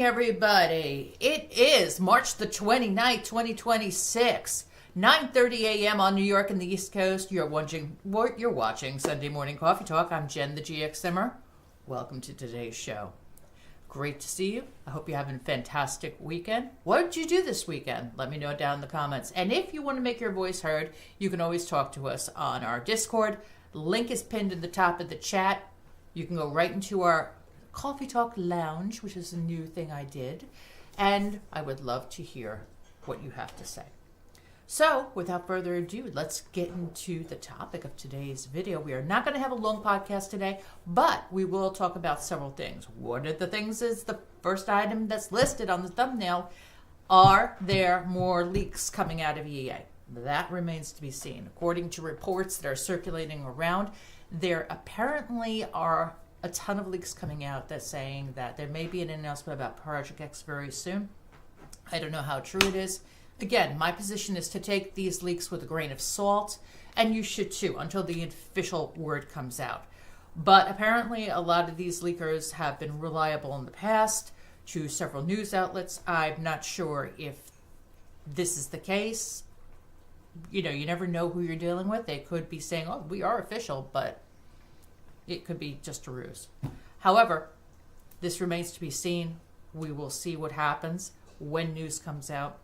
Everybody, it is March the 29th, 2026, 9:30 a.m. on New York and the East Coast. You're watching Sunday Morning Coffee Talk. I'm Jen, the GXSimmer. Welcome to today's show. Great to see you. I hope you're having a fantastic weekend. What did you do this weekend? Let me know down in the comments. And if you want to make your voice heard, you can always talk to us on our Discord. Link is pinned at the top of the chat. You can go right into our Coffee Talk Lounge, which is a new thing I did, and I would love to hear what you have to say. So, without further ado, let's get into the topic of today's video. We are not going to have a long podcast today, but we will talk about several things. One of the things is the first item that's listed on the thumbnail. Are there more leaks coming out of EA? That remains to be seen. According to reports that are circulating around, there apparently are a ton of leaks coming out that's saying that there may be an announcement about Project X very soon. I don't know how true it is. Again, my position is to take these leaks with a grain of salt, and you should too, until the official word comes out. But apparently a lot of these leakers have been reliable in the past to several news outlets. I'm not sure if this is the case. You know, you never know who you're dealing with. They could be saying, oh, we are official, but it could be just a ruse. However, this remains to be seen. We will see what happens when news comes out.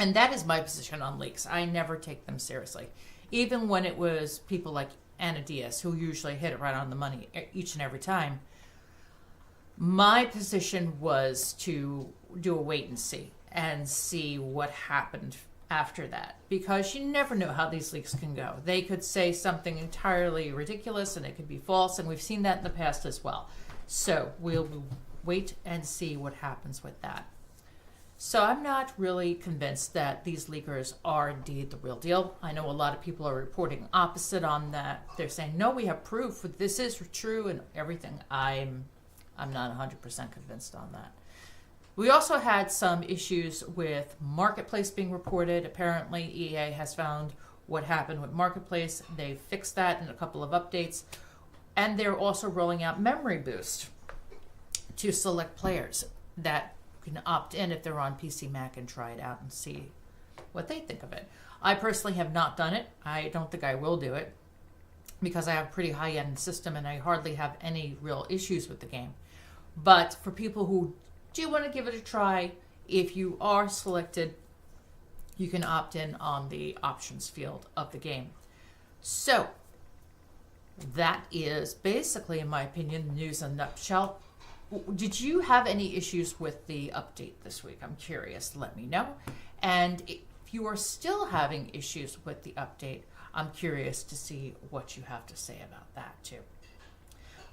And that is my position on leaks. I never take them seriously. Even when it was people like Anna Diaz, who usually hit it right on the money each and every time, my position was to do a wait and see what happened after that, because you never know how these leaks can go. They could say something entirely ridiculous and it could be false, and we've seen that in the past as well. So we'll wait and see what happens with that. So I'm not really convinced that these leakers are indeed the real deal. I know a lot of people are reporting opposite on that. They're saying, no, we have proof that this is true and everything. I'm not 100% convinced on that. We also had some issues with Marketplace being reported. Apparently, EA has found what happened with Marketplace. They fixed that in a couple of updates. And they're also rolling out Memory Boost to select players that can opt in if they're on PC, Mac, and try it out and see what they think of it. I personally have not done it. I don't think I will do it because I have a pretty high-end system and I hardly have any real issues with the game. But for people who do you want to give it a try? If you are selected, you can opt in on the options field of the game. So that is basically, in my opinion, the news in a nutshell. Did you have any issues with the update this week? I'm curious. Let me know. And if you are still having issues with the update, I'm curious to see what you have to say about that too.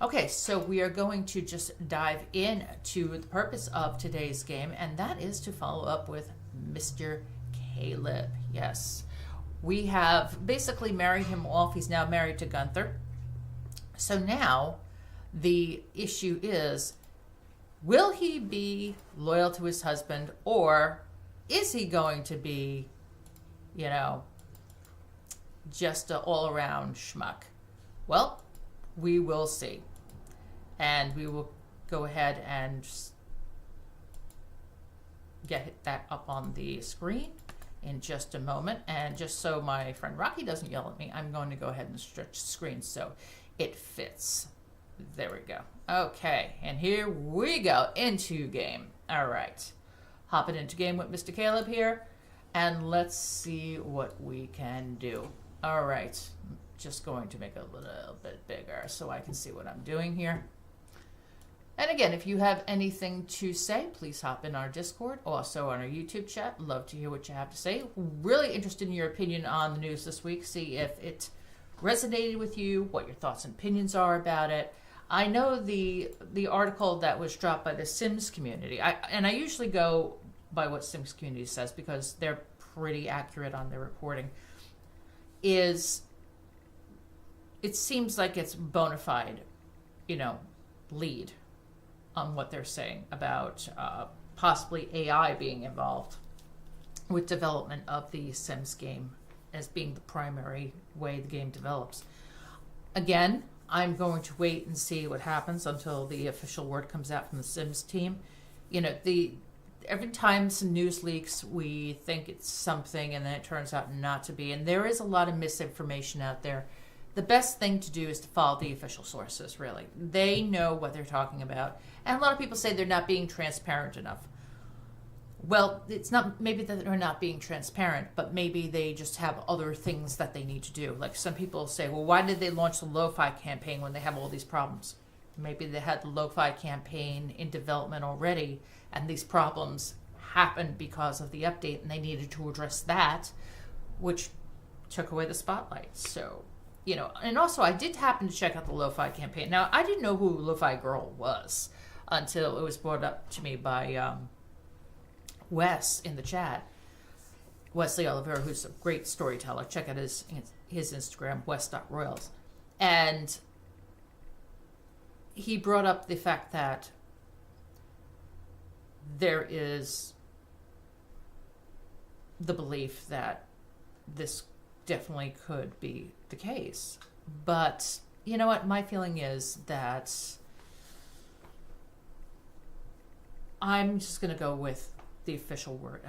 Okay, so we are going to just dive in to the purpose of today's game, and that is to follow up with Mr. Caleb. Yes, we have basically married him off. He's now married to Gunther. So now the issue is, will he be loyal to his husband, or is he going to be, you know, just an all-around schmuck? Well, we will see. And we will go ahead and get that up on the screen in just a moment. And just so my friend Rocky doesn't yell at me, I'm going to go ahead and stretch the screen so it fits. There we go. Okay, and here we go into game. All right. Hopping into game with Mr. Caleb here. And let's see what we can do. All right. Just going to make it a little bit bigger so I can see what I'm doing here. And again, if you have anything to say, please hop in our Discord, also on our YouTube chat. Love to hear what you have to say. Really interested in your opinion on the news this week. See if it resonated with you, what your thoughts and opinions are about it. I know the article that was dropped by the Sims community, and I usually go by what Sims community says because they're pretty accurate on their reporting, is it seems like it's bona fide, you know, lead on what they're saying about possibly AI being involved with development of the Sims game as being the primary way the game develops. Again, I'm going to wait and see what happens until the official word comes out from the Sims team. Every time some news leaks, we think it's something, and then it turns out not to be. And there is a lot of misinformation out there. The best thing to do is to follow the official sources, really. They know what they're talking about. And a lot of people say they're not being transparent enough. Well, it's not maybe that they're not being transparent, but maybe they just have other things that they need to do. Like some people say, well, why did they launch the lo-fi campaign when they have all these problems? Maybe they had the lo-fi campaign in development already, and these problems happened because of the update, and they needed to address that, which took away the spotlight. So, and also I did happen to check out the lo-fi campaign. Now, I didn't know who Lo-Fi Girl was until it was brought up to me by Wes in the chat. Wesley Oliveira, who's a great storyteller. Check out his Instagram, wes.royals. And he brought up the fact that there is the belief that this definitely could be the case. But you know what? My feeling is that I'm just going to go with the official word.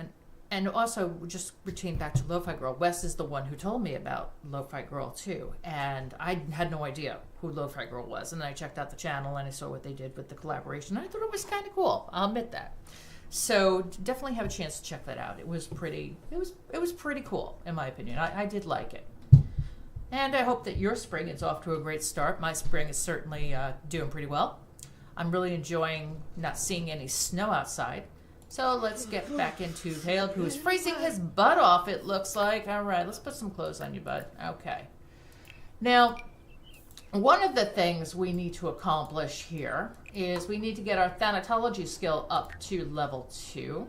And also, just returning back to Lo-Fi Girl, Wes is the one who told me about Lo-Fi Girl too. And I had no idea who Lo-Fi Girl was. And then I checked out the channel and I saw what they did with the collaboration. I thought it was kind of cool. I'll admit that. So definitely have a chance to check that out. It was pretty cool, in my opinion. I did like it. And I hope that your spring is off to a great start. My spring is certainly doing pretty well. I'm really enjoying not seeing any snow outside. So let's get back into Caleb, who is freezing his butt off, it looks like. All right, let's put some clothes on you, bud. Okay. Now, one of the things we need to accomplish here is we need to get our thanatology skill up to level 2.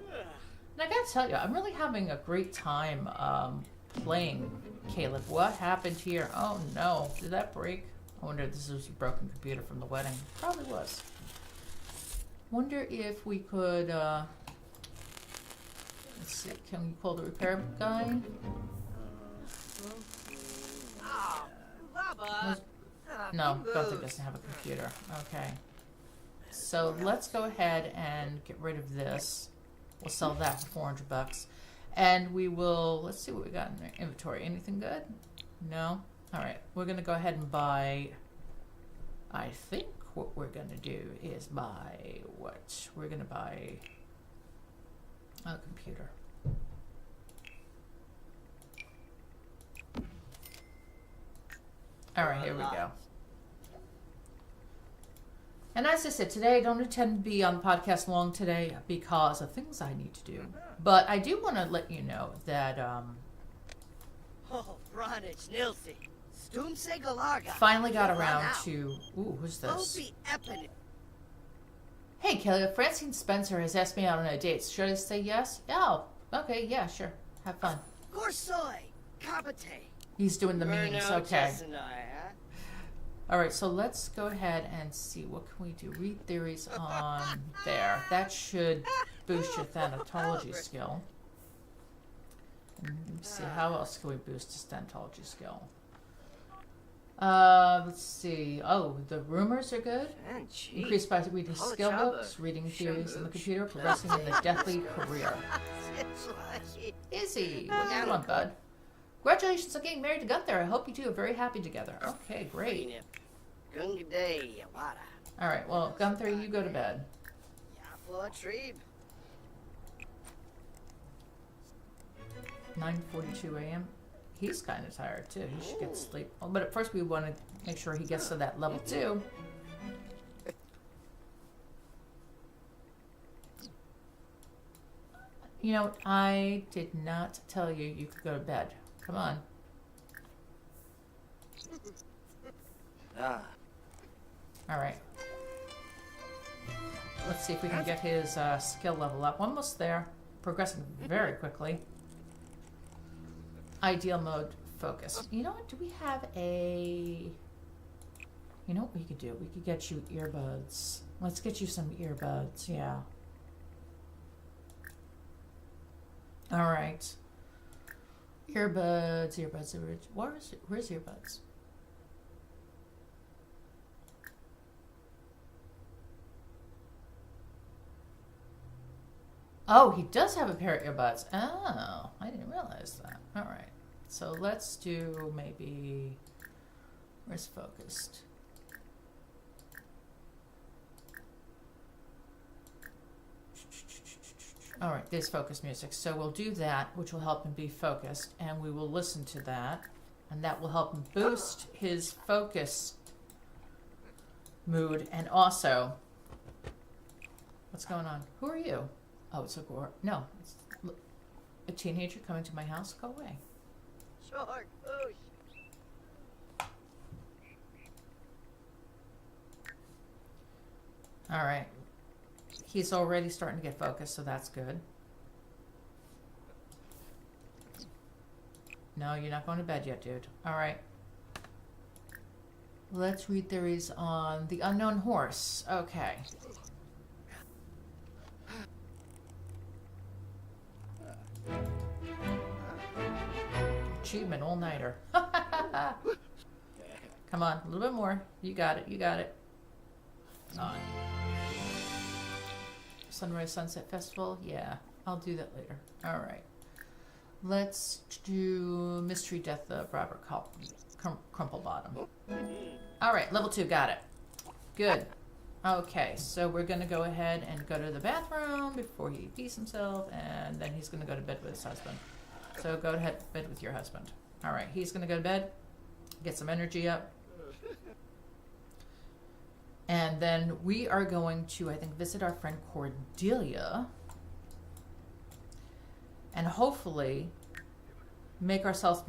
And I gotta tell you, I'm really having a great time playing Caleb. What happened here? Oh no, did that break? I wonder if this was a broken computer from the wedding. Probably was. Wonder if we could, let's see, can we call the repair guy? No, Gunther doesn't have a computer. Okay. So let's go ahead and get rid of this. We'll sell that for $400. And we will, let's see what we got in our inventory. Anything good? No? Alright, we're going to go ahead and buy, I think what we're going to do is buy what? We're going to buy a computer. Alright, here we go. And as I said, today I don't intend to be on the podcast long today because of things I need to do. But I do want to let you know that finally got around to... Ooh, who's this? Hey, Kelly, Francine Spencer has asked me out on a date. Should I say yes? Oh, okay, yeah, sure. Have fun. He's doing the memes, okay. Alright, so let's go ahead and see. What can we do? Read theories on there. That should boost your thanatology skill. Let me see, how else can we boost his thanatology skill? Let's see. Oh, the rumors are good. Increased by reading skill books, reading theories on the computer, progressing in the deathly career. Izzy, what do you want, bud? Congratulations on getting married to Gunther. I hope you two are very happy together. Okay, great. Alright, well, Gunther, you go to bed. 9:42 a.m. He's kind of tired, too. He should get sleep. Oh, but at first we want to make sure he gets to that level 2. You know, I did not tell you you could go to bed. Come on. Alright. Let's see if we can get his skill level up. Almost there. Progressing very quickly. Ideal mode focus. You know what? Do we have a... You know what we could do? We could get you earbuds. Let's get you some earbuds. Yeah. Alright. Earbuds. Where's earbuds? Oh, he does have a pair of earbuds. Oh, I didn't realize that. All right. So let's do maybe... Where's focused? All right, there's focused music. So we'll do that, which will help him be focused, and we will listen to that, and that will help him boost his focus mood. And also, what's going on? Who are you? Oh, it's a gore. No, it's a teenager coming to my house. Go away. Short push. All right. He's already starting to get focused, so that's good. No, you're not going to bed yet, dude. All right. Let's read theories on the unknown horse. Okay. Achievement all-nighter. Come on, a little bit more. You got it, you got it. On. Sunrise Sunset Festival? Yeah, I'll do that later. All right. Let's do Mystery Death of Robert Crumplebottom. All right, level 2, got it. Good. Okay, so we're going to go ahead and go to the bathroom before he pees himself, and then he's going to go to bed with his husband. So go ahead to bed with your husband. All right, he's going to go to bed, get some energy up. And then we are going to, I think, visit our friend Cordelia. And hopefully make ourselves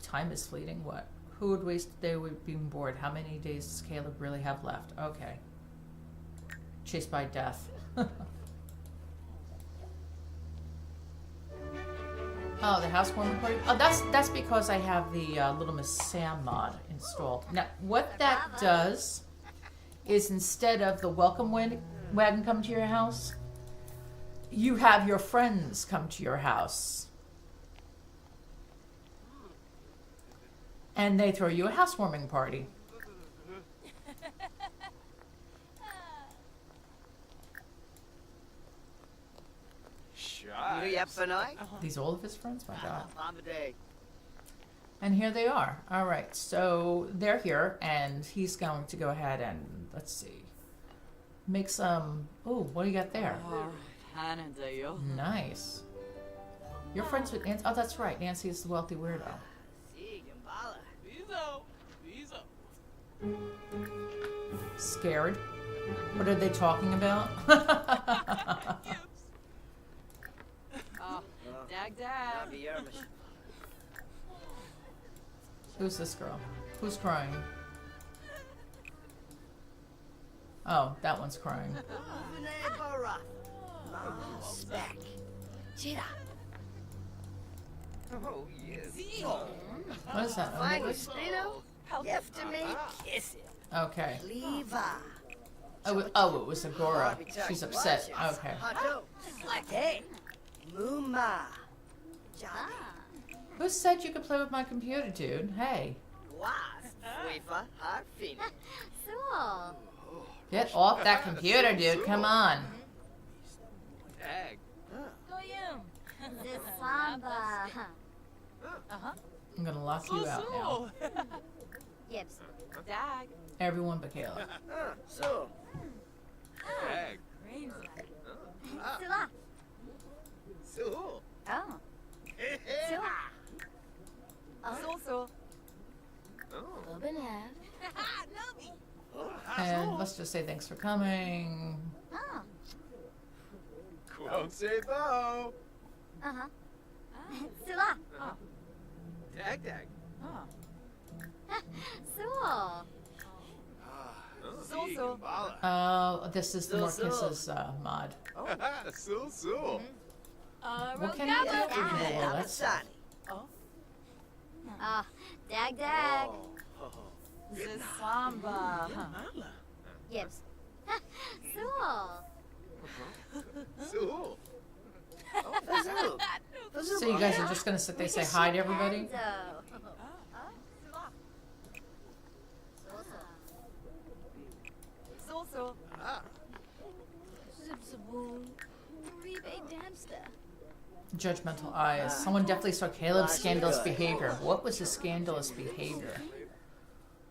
time is fleeting. What? Who would waste a day with being bored? How many days does Caleb really have left? Okay. Chased by death. Oh, the Housewarming Party? Oh, that's because I have the Little Miss Sam mod installed. Now, what that does is instead of the welcome wagon come to your house, you have your friends come to your house. And they throw you a housewarming party. These all of his friends? My God. And here they are. All right, so they're here, and he's going to go ahead and, let's see, make some... Oh, what do you got there? Nice. You're friends with Nancy? Oh, that's right. Nancy is the wealthy weirdo. Scared? What are they talking about? Who's this girl? Who's crying? Oh, that one's crying. What is that? Okay. Oh, it was Agora. She's upset. Okay. Who said you could play with my computer, dude? Hey. Get off that computer, dude. Come on. I'm gonna lock you out now. Everyone but Caleb. And let's just say thanks for coming. Oh, this is the More Kisses mod. What can you do? Well, that's Dag dag. Samba. Yes. So you guys are just gonna sit there and say hi to everybody? Yepster. Judgmental eyes. Someone definitely saw Caleb's scandalous behavior. What was his scandalous behavior?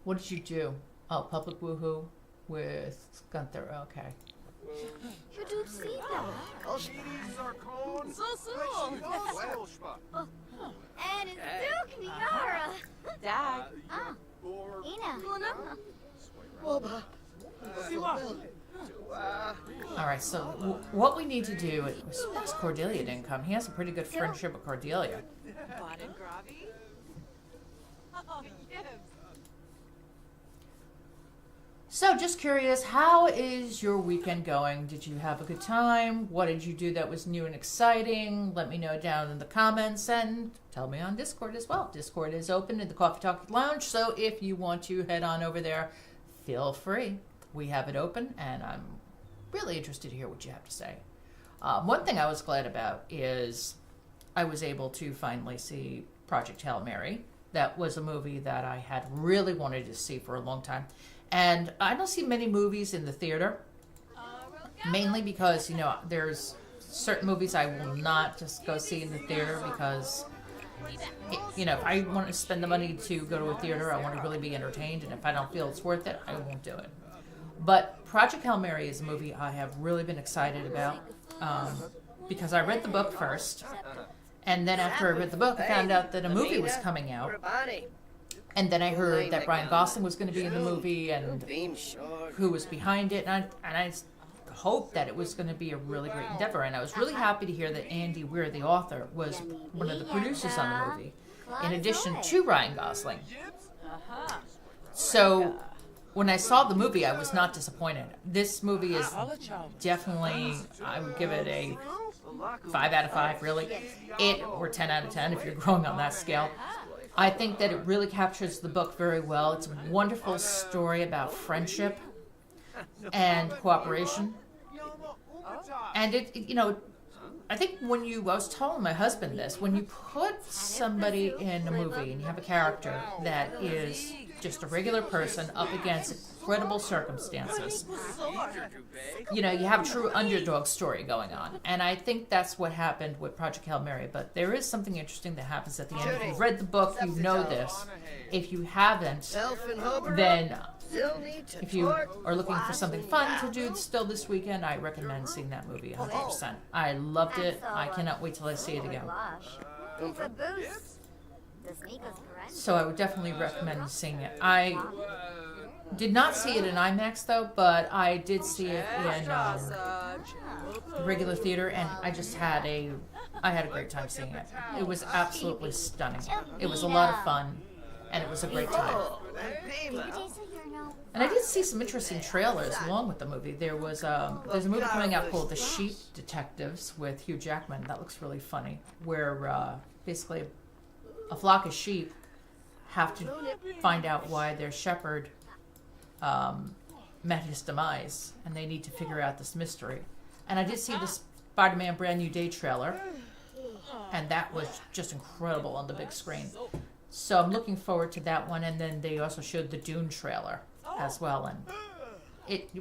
What did you do? Oh, public woohoo with Gunther. Okay. You do see that? And it's Duke Niara. Dag. Ah, Ina. All right, so what we need to do is Cordelia didn't come. He has a pretty good friendship with Cordelia. Baddie Gravy. Oh, yes. So just curious, how is your weekend going? Did you have a good time? What did you do that was new and exciting? Let me know down in the comments and tell me on Discord as well. Discord is open in the Coffee Talk Lounge, so if you want to head on over there, feel free. We have it open, and I'm really interested to hear what you have to say. One thing I was glad about is I was able to finally see Project Hail Mary. That was a movie that I had really wanted to see for a long time. And I don't see many movies in the theater, mainly because, there's certain movies I will not just go see in the theater because, if I want to spend the money to go to a theater, I want to really be entertained. And if I don't feel it's worth it, I won't do it. But Project Hail Mary is a movie I have really been excited about because I read the book first. And then after I read the book, I found out that a movie was coming out. And then I heard that Ryan Gosling was going to be in the movie and who was behind it. And I hoped that it was going to be a really great endeavor. And I was really happy to hear that Andy Weir, the author, was one of the producers on the movie, in addition to Ryan Gosling. So when I saw the movie, I was not disappointed. This movie is definitely, I would give it a 5 out of 5, really. Or 10 out of 10 if you're going on that scale. I think that it really captures the book very well. It's a wonderful story about friendship and cooperation. And I think I was telling my husband this, when you put somebody in a movie and you have a character that is just a regular person up against incredible circumstances, you have a true underdog story going on. And I think that's what happened with Project Hail Mary. But there is something interesting that happens at the end. If you've read the book, you know this. If you haven't, then if you are looking for something fun to do still this weekend, I recommend seeing that movie 100%. I loved it. I cannot wait till I see it again. So I would definitely recommend seeing it. I did not see it in IMAX though, but I did see it in regular theater, and I had a great time seeing it. It was absolutely stunning. It was a lot of fun, and it was a great time. And I did see some interesting trailers along with the movie. There's a movie coming out called The Sheep Detectives with Hugh Jackman. That looks really funny, where basically a flock of sheep have to find out why their shepherd met his demise, and they need to figure out this mystery. And I did see the Spider-Man Brand New Day trailer, and that was just incredible on the big screen. So I'm looking forward to that one. And then they also showed the Dune trailer as well. And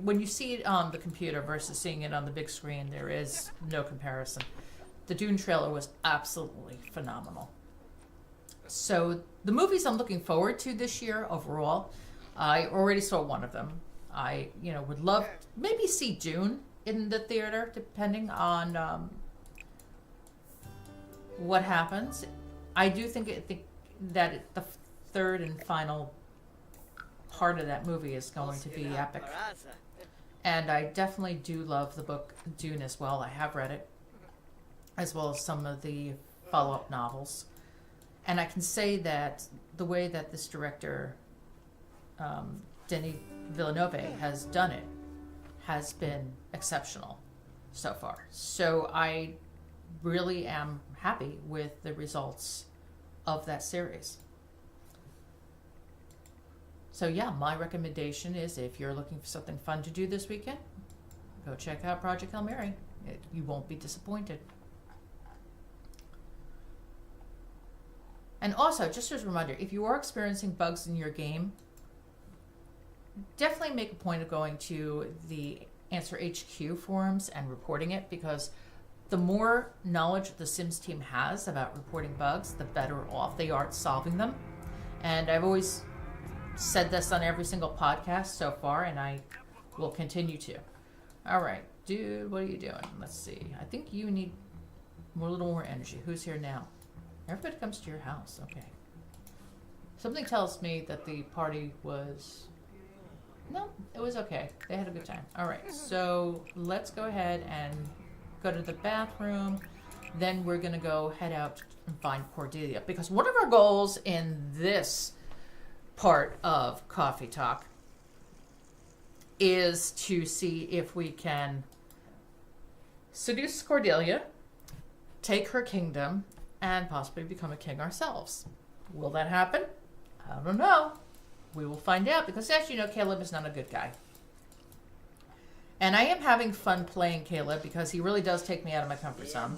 when you see it on the computer versus seeing it on the big screen, there is no comparison. The Dune trailer was absolutely phenomenal. So the movies I'm looking forward to this year overall, I already saw one of them. I would love to maybe see Dune in the theater, depending on what happens. I do think that the third and final part of that movie is going to be epic. And I definitely do love the book Dune as well. I have read it, as well as some of the follow-up novels. And I can say that the way that this director, Denis Villeneuve, has done it has been exceptional so far. So I really am happy with the results of that series. So yeah, my recommendation is, if you're looking for something fun to do this weekend, go check out Project Hail Mary. You won't be disappointed. And also, just as a reminder, if you are experiencing bugs in your game, definitely make a point of going to the Answer HQ forums and reporting it, because the more knowledge the Sims team has about reporting bugs, the better off they are at solving them. And I've always said this on every single podcast so far, and I will continue to. All right, dude, what are you doing? Let's see. I think you need a little more energy. Who's here now? Everybody comes to your house. Okay. Something tells me that the party was... No, it was okay. They had a good time. All right, so let's go ahead and go to the bathroom. Then we're going to go head out and find Cordelia. Because one of our goals in this part of Coffee Talk is to see if we can seduce Cordelia, take her kingdom, and possibly become a king ourselves. Will that happen? I don't know. We will find out, because as you know, Caleb is not a good guy. And I am having fun playing Caleb because he really does take me out of my comfort zone.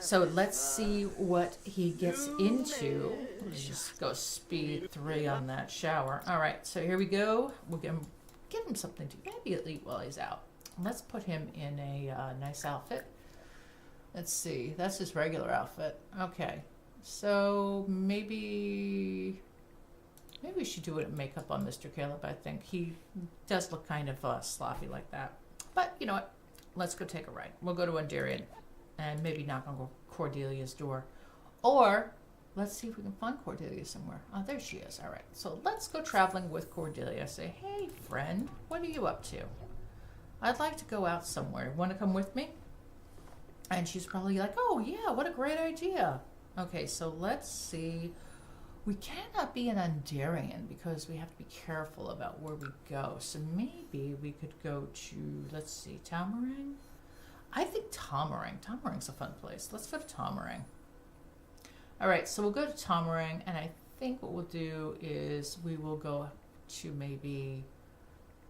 So let's see what he gets into. Let's just go speed 3 on that shower. All right, so here we go. We'll give him something to maybe eat while he's out. Let's put him in a nice outfit. Let's see. That's his regular outfit. Okay. So maybe we should do it makeup on Mr. Caleb. I think he does look kind of sloppy like that. But you know what? Let's go take a ride. We'll go to Andarian and maybe knock on Cordelia's door. Or let's see if we can find Cordelia somewhere. Oh, there she is. All right. So let's go traveling with Cordelia. Say, hey, friend, what are you up to? I'd like to go out somewhere. Want to come with me? And she's probably like, oh, yeah, what a great idea. Okay, so let's see. We cannot be an Andarian because we have to be careful about where we go. So maybe we could go to, let's see, Tomarang? I think Tomarang. Tomarang's a fun place. Let's go to Tomarang. All right, so we'll go to Tomarang, and I think what we'll do is we will go to maybe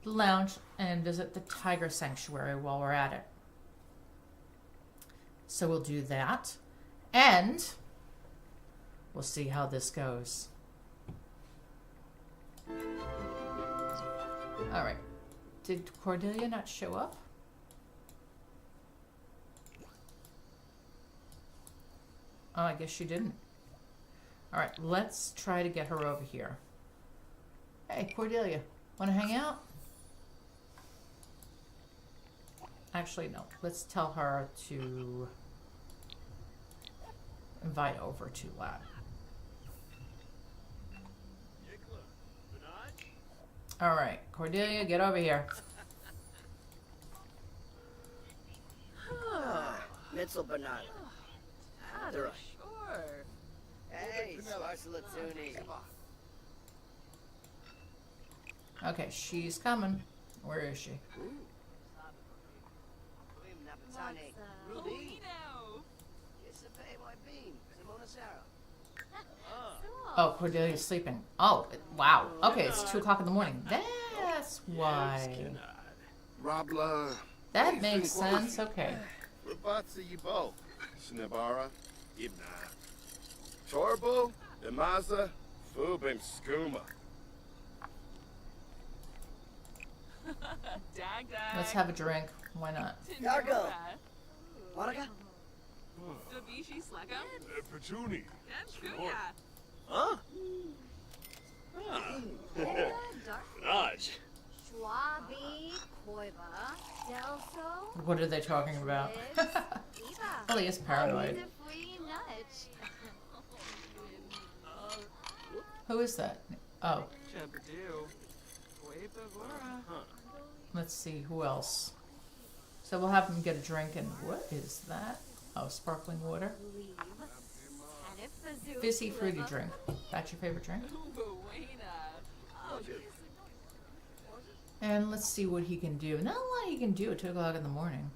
the lounge and visit the Tiger Sanctuary while we're at it. So we'll do that, and we'll see how this goes. All right. Did Cordelia not show up? Oh, I guess she didn't. All right, let's try to get her over here. Hey, Cordelia, want to hang out? Actually, no. Let's tell her to invite over to Lab. All right, Cordelia, get over here. Mitzel Bernard. Sure. Hey, Arsalatuni. Okay, she's coming. Where is she? Oh, Cordelia's sleeping. Oh, wow. Okay, it's 2 o'clock in the morning. That's why. Rabla. That makes sense. Okay. Rabatsi Yibo. Snibara. Ibna. Torbo. Imaza. Fubim Skooma. Dag. Let's have a drink. Why not? Yargo. Monica? Davishi Slego? Petuni. Kuya. Huh? Raj. Schwabi, Koiba, Delso. What are they talking about? Well, he is paranoid. Who is that? Oh, let's see. Who else? So we'll have him get a drink. And what is that? Oh, sparkling water. Fizzy fruity drink. That's your favorite drink? And let's see what he can do. Not a lot he can do at 2 o'clock in the morning.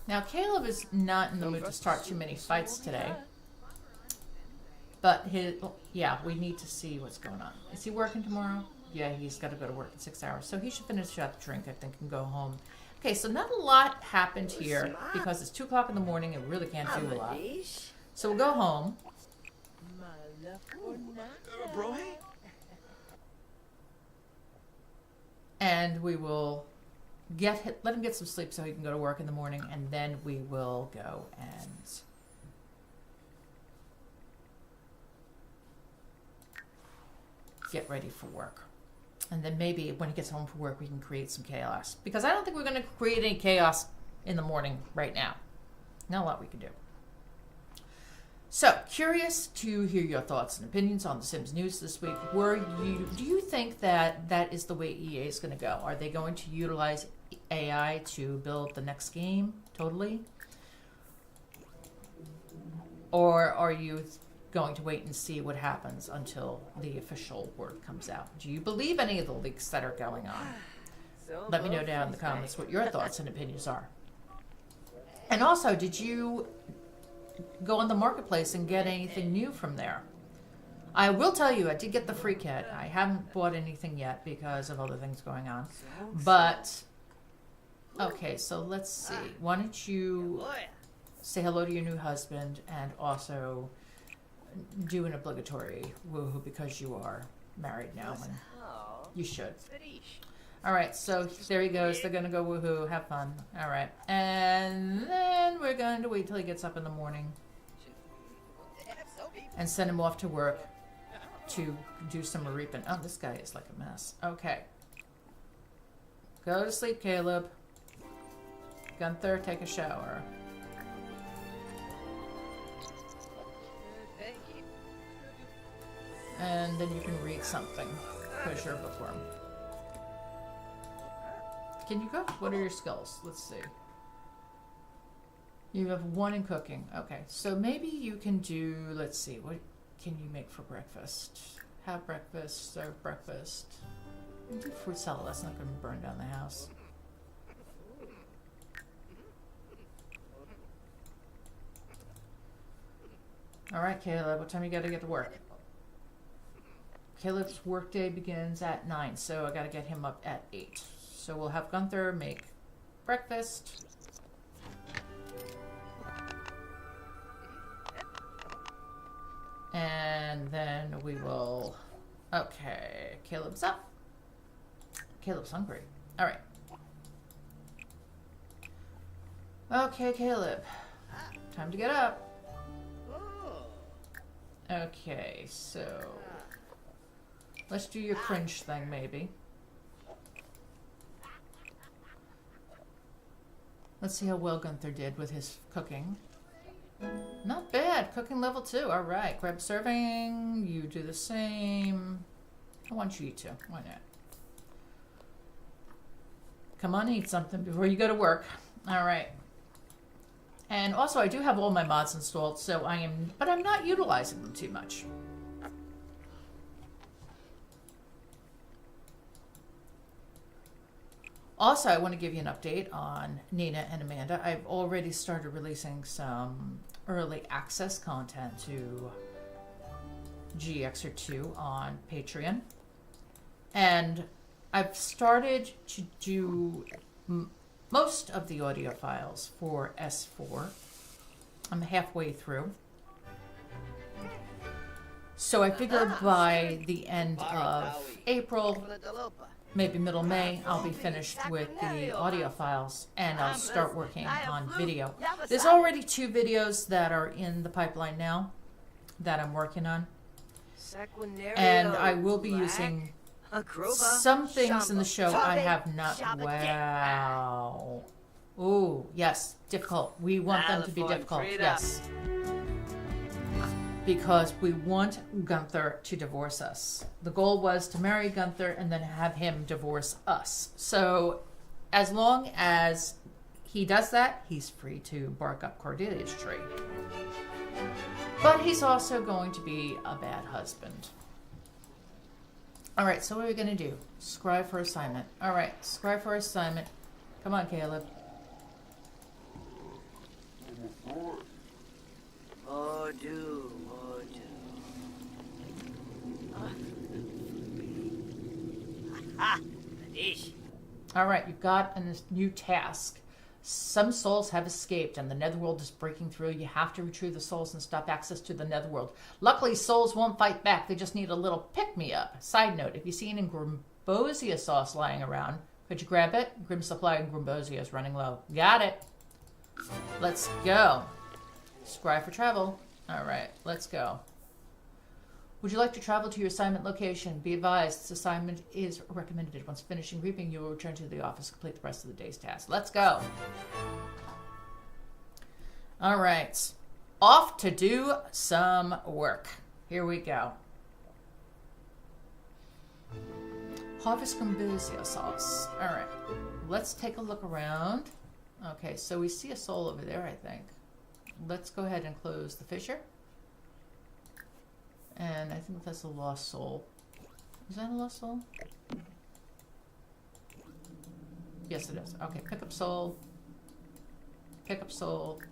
Now, Caleb is not in the mood to start too many fights today. But yeah, we need to see what's going on. Is he working tomorrow? Yeah, he's got to go to work in 6 hours. So he should finish out the drink, I think, and go home. Okay, so not a lot happened here because it's 2 o'clock in the morning and we really can't do a lot. Amadish. So we'll go home. Bro, And we will let him get some sleep so he can go to work in the morning, and then we will go and get ready for work. And then maybe when he gets home from work, we can create some chaos. Because I don't think we're going to create any chaos in the morning right now. Not a lot we can do. So, curious to hear your thoughts and opinions on the Sims news this week. Do you think that is the way EA is going to go? Are they going to utilize AI to build the next game totally? Or are you going to wait and see what happens until the official word comes out? Do you believe any of the leaks that are going on? Let me know down in the comments what your thoughts and opinions are. And also, did you go on the marketplace and get anything new from there? I will tell you, I did get the free kit. I haven't bought anything yet because of other things going on. But, okay, so let's see. Why don't you say hello to your new husband and also do an obligatory woohoo because you are married now and you should. All right, so there he goes. They're going to go woohoo. Have fun. All right. And then we're going to wait till he gets up in the morning and send him off to work to do some reaping. Oh, this guy is like a mess. Okay. Go to sleep, Caleb. Gunther, take a shower. And then you can read something because you're a bookworm. Can you cook? What are your skills? Let's see. You have 1 in cooking. Okay, so maybe you can do, let's see, what can you make for breakfast? Have breakfast, serve breakfast. You can do fruit salad, that's not going to burn down the house. All right, Caleb, what time you got to get to work? Caleb's workday begins at 9, so I got to get him up at 8. So we'll have Gunther make breakfast. And then we will... Okay, Caleb's up. Caleb's hungry. All right. Okay, Caleb. Time to get up. Okay, so... let's do your cringe thing, maybe. Let's see how well Gunther did with his cooking. Not bad. Cooking level 2. All right. Grab serving. You do the same. I want you to eat too. Why not? Come on, eat something before you go to work. All right. And also, I do have all my mods installed, so but I'm not utilizing them too much. Also, I want to give you an update on Nina and Amanda. I've already started releasing some early access content to GXR2 on Patreon. And I've started to do most of the audio files for S4. I'm halfway through. So I figured by the end of April, maybe middle May, I'll be finished with the audio files and I'll start working on video. There's already 2 videos that are in the pipeline now that I'm working on. And I will be using some things in the show I have not... Wow. Ooh, yes, difficult. We want them to be difficult, yes. Because we want Gunther to divorce us. The goal was to marry Gunther and then have him divorce us. So as long as he does that, he's free to bark up Cordelia's tree. But he's also going to be a bad husband. All right, so what are we going to do? Scribe for assignment. All right, scribe for assignment. Come on, Caleb. Oh, do. All right, you've got a new task. Some souls have escaped and the netherworld is breaking through. You have to retrieve the souls and stop access to the netherworld. Luckily, souls won't fight back. They just need a little pick-me-up. Side note, if you see any Grimbosia sauce lying around, could you grab it? Grim supply and Grimbosia is running low. Got it. Let's go. Scribe for travel. All right, let's go. Would you like to travel to your assignment location? Be advised, this assignment is recommended. Once finishing reaping, you will return to the office to complete the rest of the day's task. Let's go. All right. Off to do some work. Here we go. Harvest Grimbosia sauce. All right. Let's take a look around. Okay, so we see a soul over there, I think. Let's go ahead and close the fissure. And I think that's a lost soul. Is that a lost soul? Yes, it is. Okay, pick up soul. Pick up soul.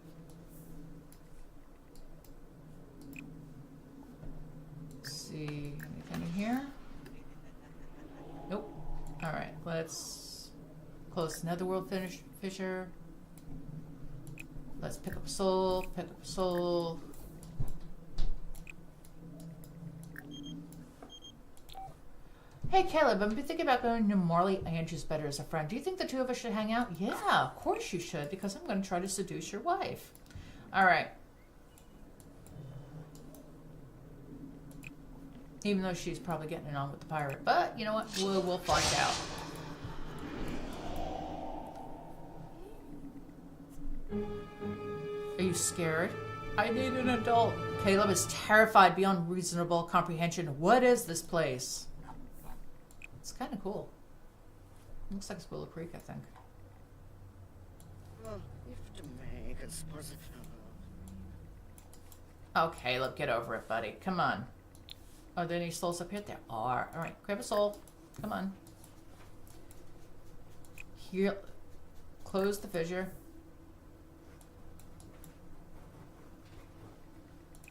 Let's see, anything in here? Nope. Alright, let's close the netherworld fissure. Let's pick up a soul, pick up a soul. Hey Caleb, I've been thinking about going to Marley Andrews better as a friend. Do you think the two of us should hang out? Yeah, of course you should, because I'm going to try to seduce your wife. Alright. Even though she's probably getting it on with the pirate. But, you know what? We'll find out. Are you scared? I need an adult. Caleb is terrified beyond reasonable comprehension. What is this place? It's kind of cool. Looks like it's Willow Creek, I think. Oh, Caleb, get over it, buddy. Come on. Are there any souls up here? There are. All right, grab a soul. Come on. Here, close the fissure.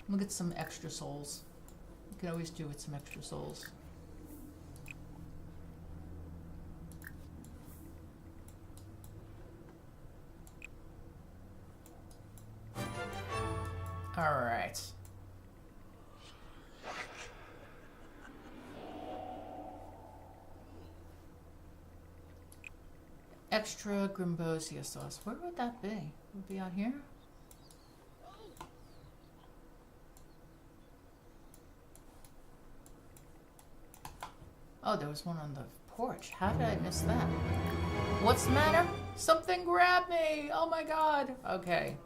Look at some extra souls. You can always do with some extra souls. All right. Extra Grimbosia sauce. Where would that be? Would it be out here? Oh, there was one on the porch. How did I miss that? What's the matter? Something grabbed me! Oh my god! Okay.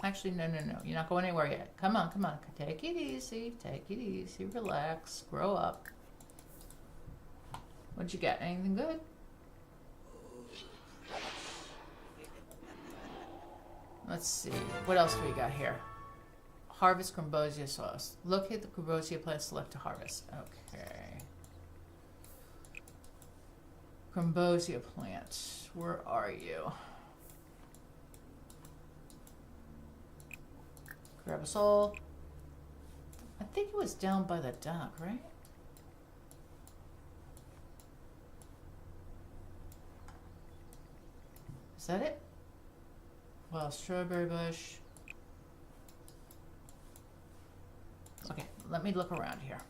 Actually, no. You're not going anywhere yet. Come on. Take it easy. Take it easy. Relax. Grow up. What'd you get? Anything good? Let's see. What else do we got here? Harvest Grimbosia sauce. Locate the Grimbosia plant, select to harvest. Okay. Grimbosia plant. Where are you? Grab a soul. I think it was down by the dock, right? Is that it? Well, strawberry bush. Okay, let me look around here.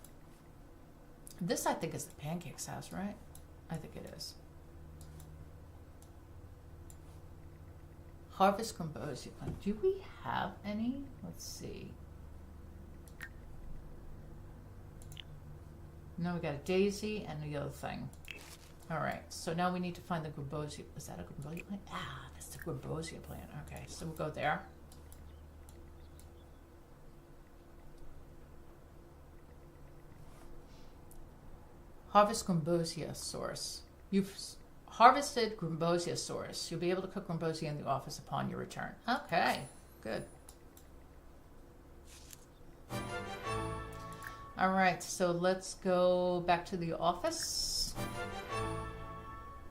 This, I think, is the Pancakes house, right? I think it is. Harvest Grimbosia plant. Do we have any? Let's see. No, we got a daisy and the other thing. All right, so now we need to find the Grimbosia. Is that a Grimbosia plant? Ah, that's the Grimbosia plant. Okay, so we'll go there. Harvest Grimbosia source. You've harvested Grimbosia source. You'll be able to cook Grimbosia in the office upon your return. Okay, good. All right, so let's go back to the office.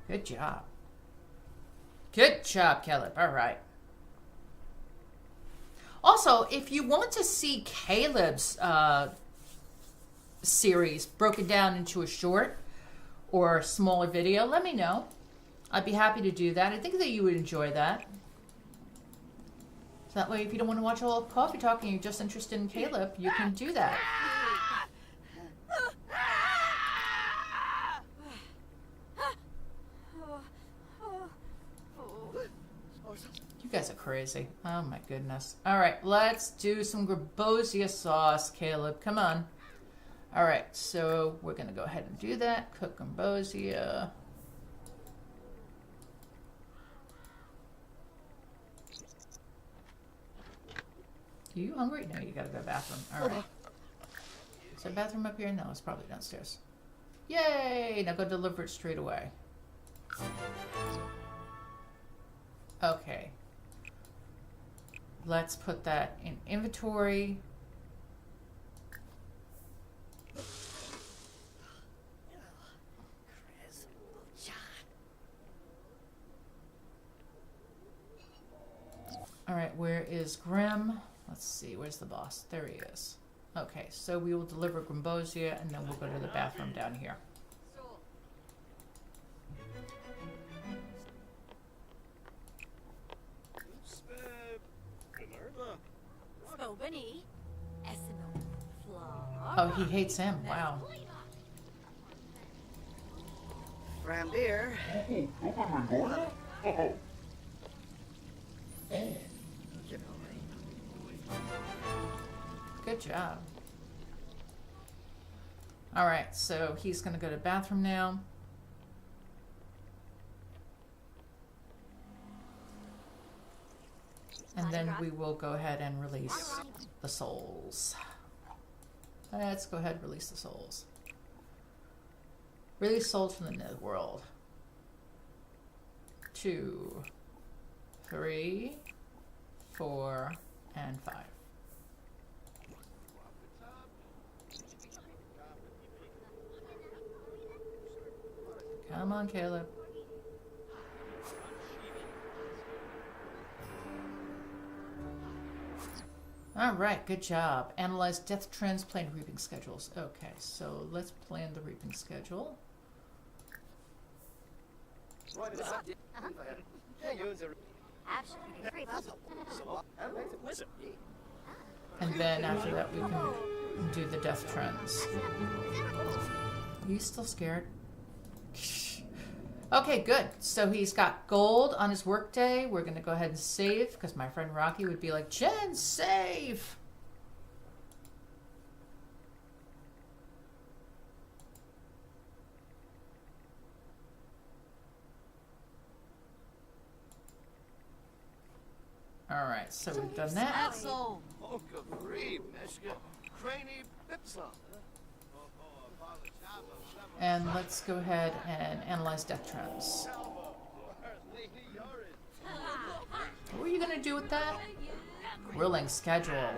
Good job. Good job, Caleb. All right. Also, if you want to see Caleb's series broken down into a short, or a smaller video, let me know. I'd be happy to do that. I think that you would enjoy that. So that way, if you don't want to watch all coffee talk and you're just interested in Caleb, you can do that. You guys are crazy. Oh my goodness. All right, let's do some Grebosia sauce, Caleb. Come on. All right, so we're going to go ahead and do that. Cook Grebosia. Are you hungry? No, you gotta go to the bathroom. All right. Is there a bathroom up here? No, it's probably downstairs. Yay! Now go deliver it straight away. Okay. Let's put that in inventory. All right, where is Grim? Let's see, where's the boss? There he is. Okay, so we will deliver Grebosia, and then we'll go to the bathroom down here. Oh, he hates him. Wow. From beer. Good job. All right, so he's going to go to the bathroom now. And then we will go ahead and release the souls. Let's go ahead and release the souls. Release souls from the netherworld. 2, 3, 4, and 5. Come on, Caleb. All right, good job. Analyze death trends, plan reaping schedules. Okay, so let's plan the reaping schedule. And then after that, we can do the death trends. Are you still scared? Okay, good. So he's got gold on his work day. We're going to go ahead and save, because my friend Rocky would be like, Jen, save! All right, so we've done that. And let's go ahead and analyze death trends. What are you going to do with that? Grilling schedule.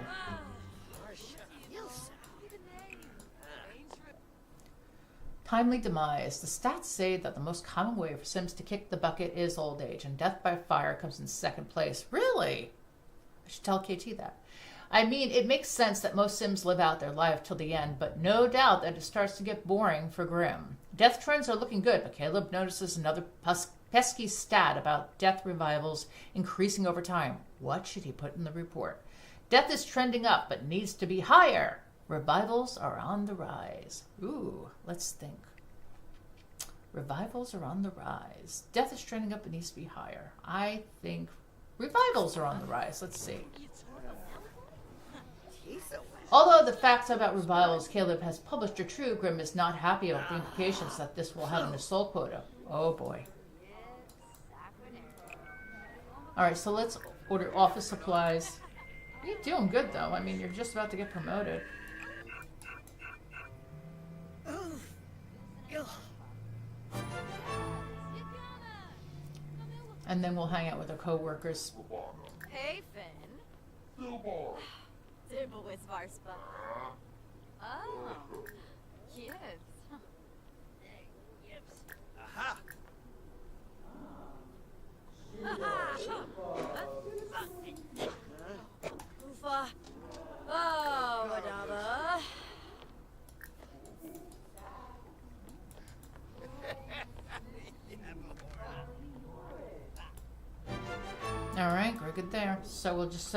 Timely demise. The stats say that the most common way for Sims to kick the bucket is old age, and death by fire comes in second place. Really? I should tell KT that. I mean, it makes sense that most Sims live out their life till the end, but no doubt that it starts to get boring for Grim. Death trends are looking good, but Caleb notices another pesky stat about death revivals increasing over time. What should he put in the report? Death is trending up, but needs to be higher. Revivals are on the rise. Ooh, let's think. Revivals are on the rise. Death is trending up, but needs to be higher. I think revivals are on the rise. Let's see. Although the facts about revivals Caleb has published are true, Grim is not happy about the implications that this will have on his soul quota. Oh boy. Alright, so let's order office supplies. You're doing good though. I mean, you're just about to get promoted. And then we'll hang out with our co-workers. Hey, Finn. Dimple with Varspa. Oh, yes. Aha! Ufa. Oh, Madaba. All right, we're good there. So we'll just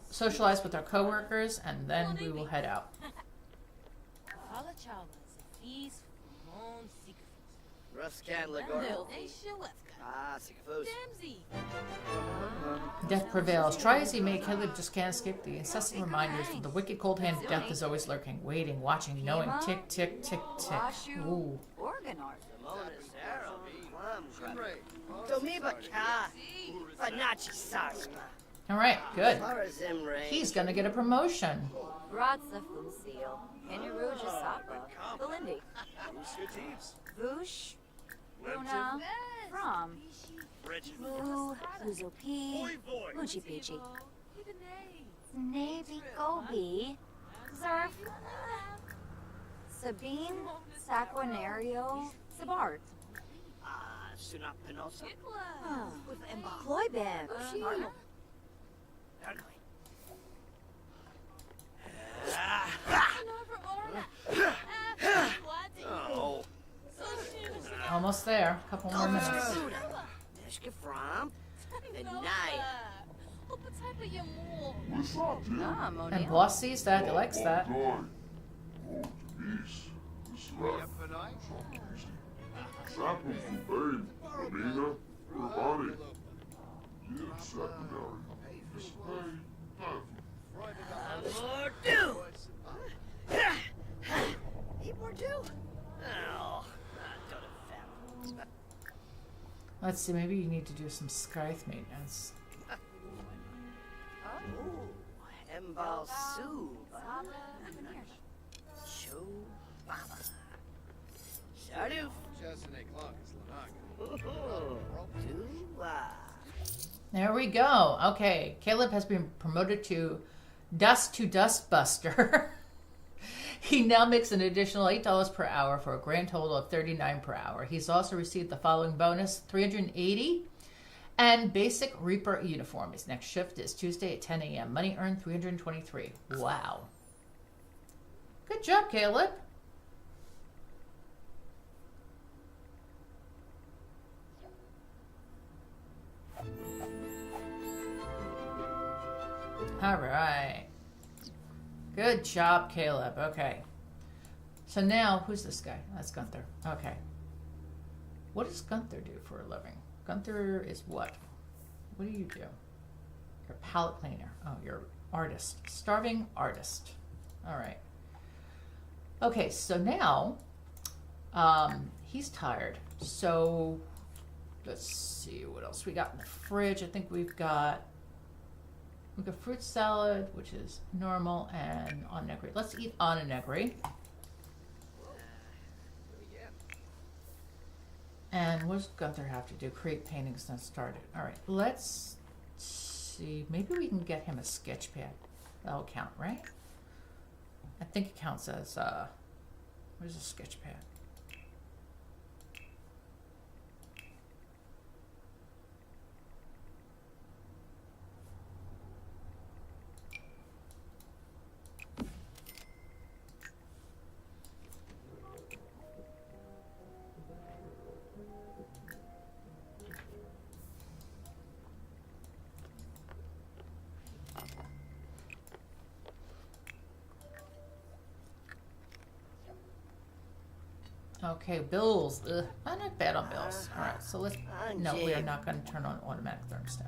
socialize with our coworkers, and then we will head out. Ruscanlagor. Ah, Sikafos. Death prevails. Try as he may, Caleb just can't escape the incessant reminders that the wicked cold hand of death is always lurking, waiting, watching, knowing. Tick, tick, tick, tick. Ooh. Domiba Ka. Fanachi Sarsma. All right, good. Farazimre. He's gonna get a promotion. Bratza Fusil. Inaruja Sapa. Belindi. Vush. Luna. From. Mu. Uzopi. Uchi Pichi. Navy Gobi. Zarf. Sabine. Saquinario. Sabart. Sunapinosa. Kloibeb. Oh. Almost there. A couple more minutes. Neshka from. Naya. And boss sees that. He likes that. Let's see, maybe you need to do some scythe maintenance. Embal Su. Show Baba. Sharif. There we go. Okay, Caleb has been promoted to Dust Buster. He now makes an additional $8 per hour for a grand total of $39 per hour. He's also received the following bonus, $380 and basic Reaper uniform. His next shift is Tuesday at 10 a.m. Money earned $323. Wow. Good job, Caleb. All right. Good job, Caleb. Okay. So now, who's this guy? That's Gunther. Okay. What does Gunther do for a living? Gunther is what? What do you do? You're a pallet cleaner. Oh, you're an artist. Starving artist. All right. Okay, so now he's tired. So let's see what else we got in the fridge. I think we've got fruit salad, which is normal, and onigiri. Let's eat onigiri. And what does Gunther have to do? Create paintings, then start it. All right, let's see. Maybe we can get him a sketch pad. That'll count, right? I think it counts as, where's a sketch pad? Okay, bills. Ugh, I'm not bad on bills. All right, so let's. No, we are not going to turn on automatic thermostat.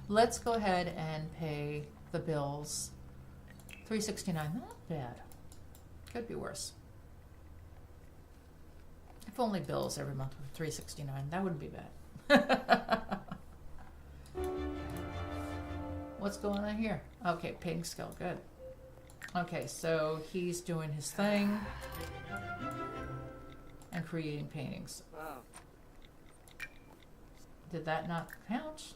Let's go ahead and pay the bills. $369. Not bad. Could be worse. If only bills every month were $369, that wouldn't be bad. What's going on here? Okay, painting skill. Good. Okay, so he's doing his thing. And creating paintings. Wow. Did that not count?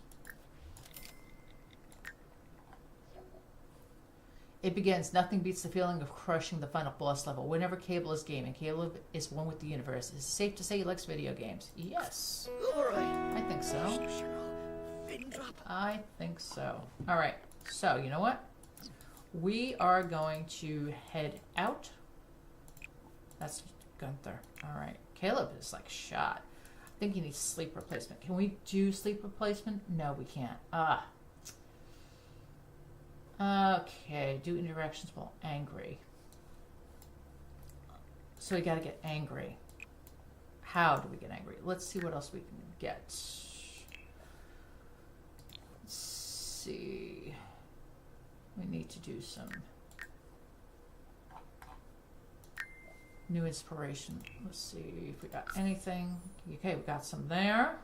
It begins. Nothing beats the feeling of crushing the final boss level. Whenever Cable is gaming, Caleb is one with the universe. Is it safe to say he likes video games? Yes. I think so. I think so. All right. So, you know what? We are going to head out. That's Gunther. All right. Caleb is like shot. I think he needs sleep replacement. Can we do sleep replacement? No, we can't. Okay, do interactions while angry. So we gotta get angry. How do we get angry? Let's see what else we can get. Let's see. We need to do some new inspiration. Let's see if we got anything. Okay, we got some there.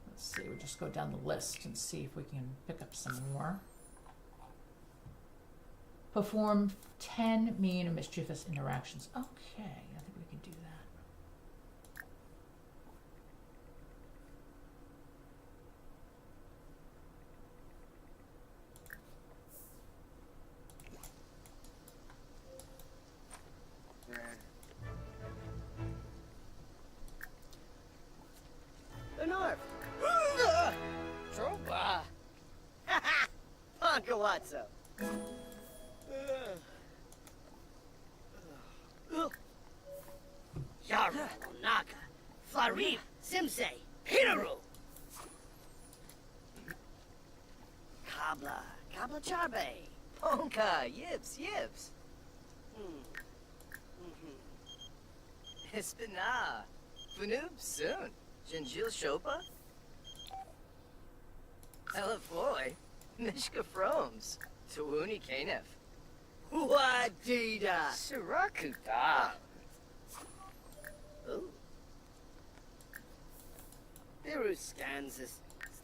Let's see, we'll just go down the list and see if we can pick up some more. Perform 10 mean and mischievous interactions. Okay, I think we can do that. Enough. Tropa. Pankawatso. Yaru, Naka, Flarim, Simse, Hinaru. Kabla Charbe. Ponka, yips. Hispana. Funub soon. Jinjil Shopa. Ella Foy. Mishka Froms. Tuuni Kanef. Wadida. Sirakuta. Oh. Biru Skansis.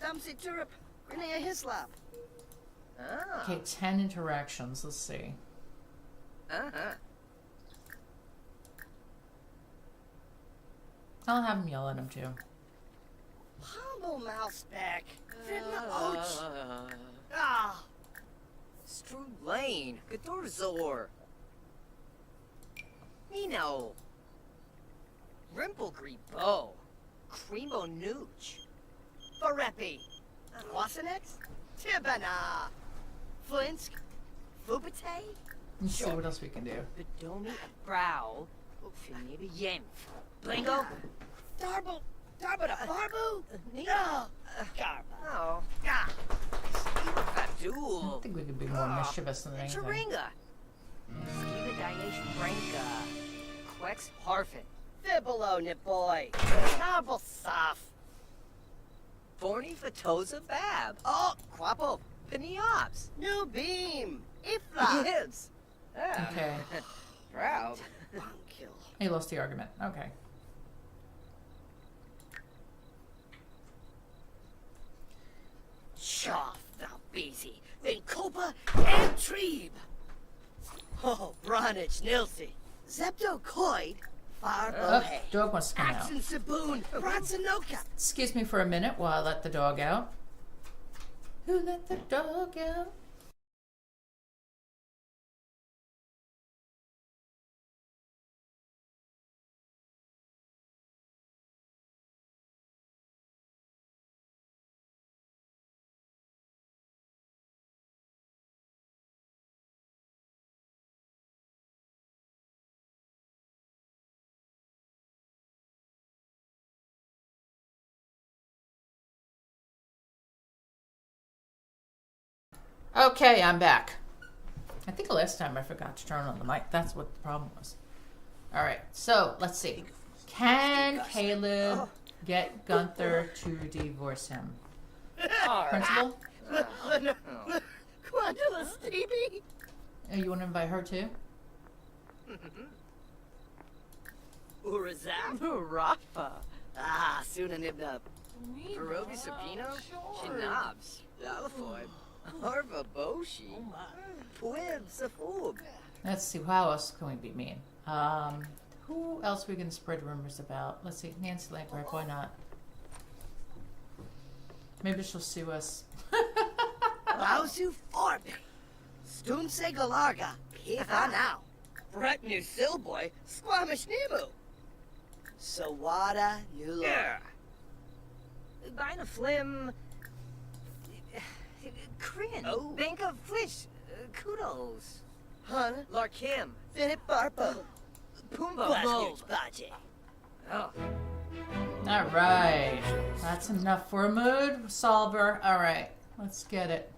Stumsy Turup. Renea Hislop. Ah. Okay, 10 interactions. Let's see. Uh-huh. I'll have him yell at him too. Humble Mouseback. Fridna Och. Ah. Stru Lane. Gadorzor. Nino. Rimplegree Bow. Creamo Nooch. Barepi. Wasanex. Tibana. Flinsk. Fubate. Let's see what else we can do. Bedomi Brow. Finiba Yemf. Blingo. Darble. Darbada Barbu. No. Garba. Oh. Ah. I Abdul. think we could be more mischievous than anything. Charinga. Skiba Dayesh Branka. Quex Harfin. Fibolo Niboy. Narble Saf. Forney Fatoza Bab. Oh, Quapo. Peniops. New Beam. Ifla. Gibbs. Ah. Okay. Proud. Bunkill. He lost the argument. Okay. Chaff, thou busy. Then Copa and Trebe. Oh, Bronich Nilsi. Zepto Coid. Far Oh, Bohe. dog wants to come out. Axon Saboon. Bransanoka. Excuse me for a minute while I let the dog out. Who let the dog out? Okay, I'm back. I think last time I forgot to turn on the mic. That's what the problem was. All right, so let's see. Can Caleb get Gunther to divorce him? Principal? Quandula Stevie. You want to invite her too? Urazak. Rafa. Ah, Sunanibna. Barobi Sapino. Shinabs. Lalafoy. Harva Boshi. Puib Safub. Let's see. How else can we be mean? Who else we can spread rumors about? Let's see. Nancy Lankrick. Why not? Maybe she'll sue us. Lausu Forbe. Stumse Galarga. Kiva now. Brett New Silboy. Squamish Nimu. Sawada New Yeah. Bina Flim. Crin. Oh. Bank of Flish. Kudos. Hun. Larkim. Philip Barpo. Pumbaa. Blasners Baje. Oh. All right. That's enough for a mood solver. All right. Let's get it.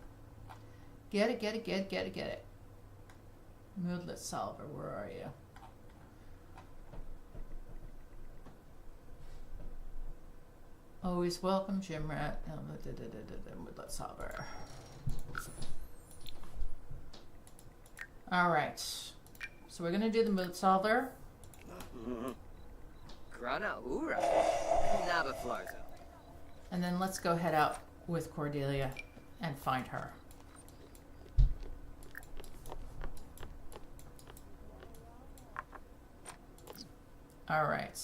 Get it. Moodlet solver, where are you? Always welcome, Jim Rat. Moodlet solver. All right. So we're gonna do the mood solver. Grana Ura. Naba Flarzo. And then let's go head out with Cordelia and find her. All right.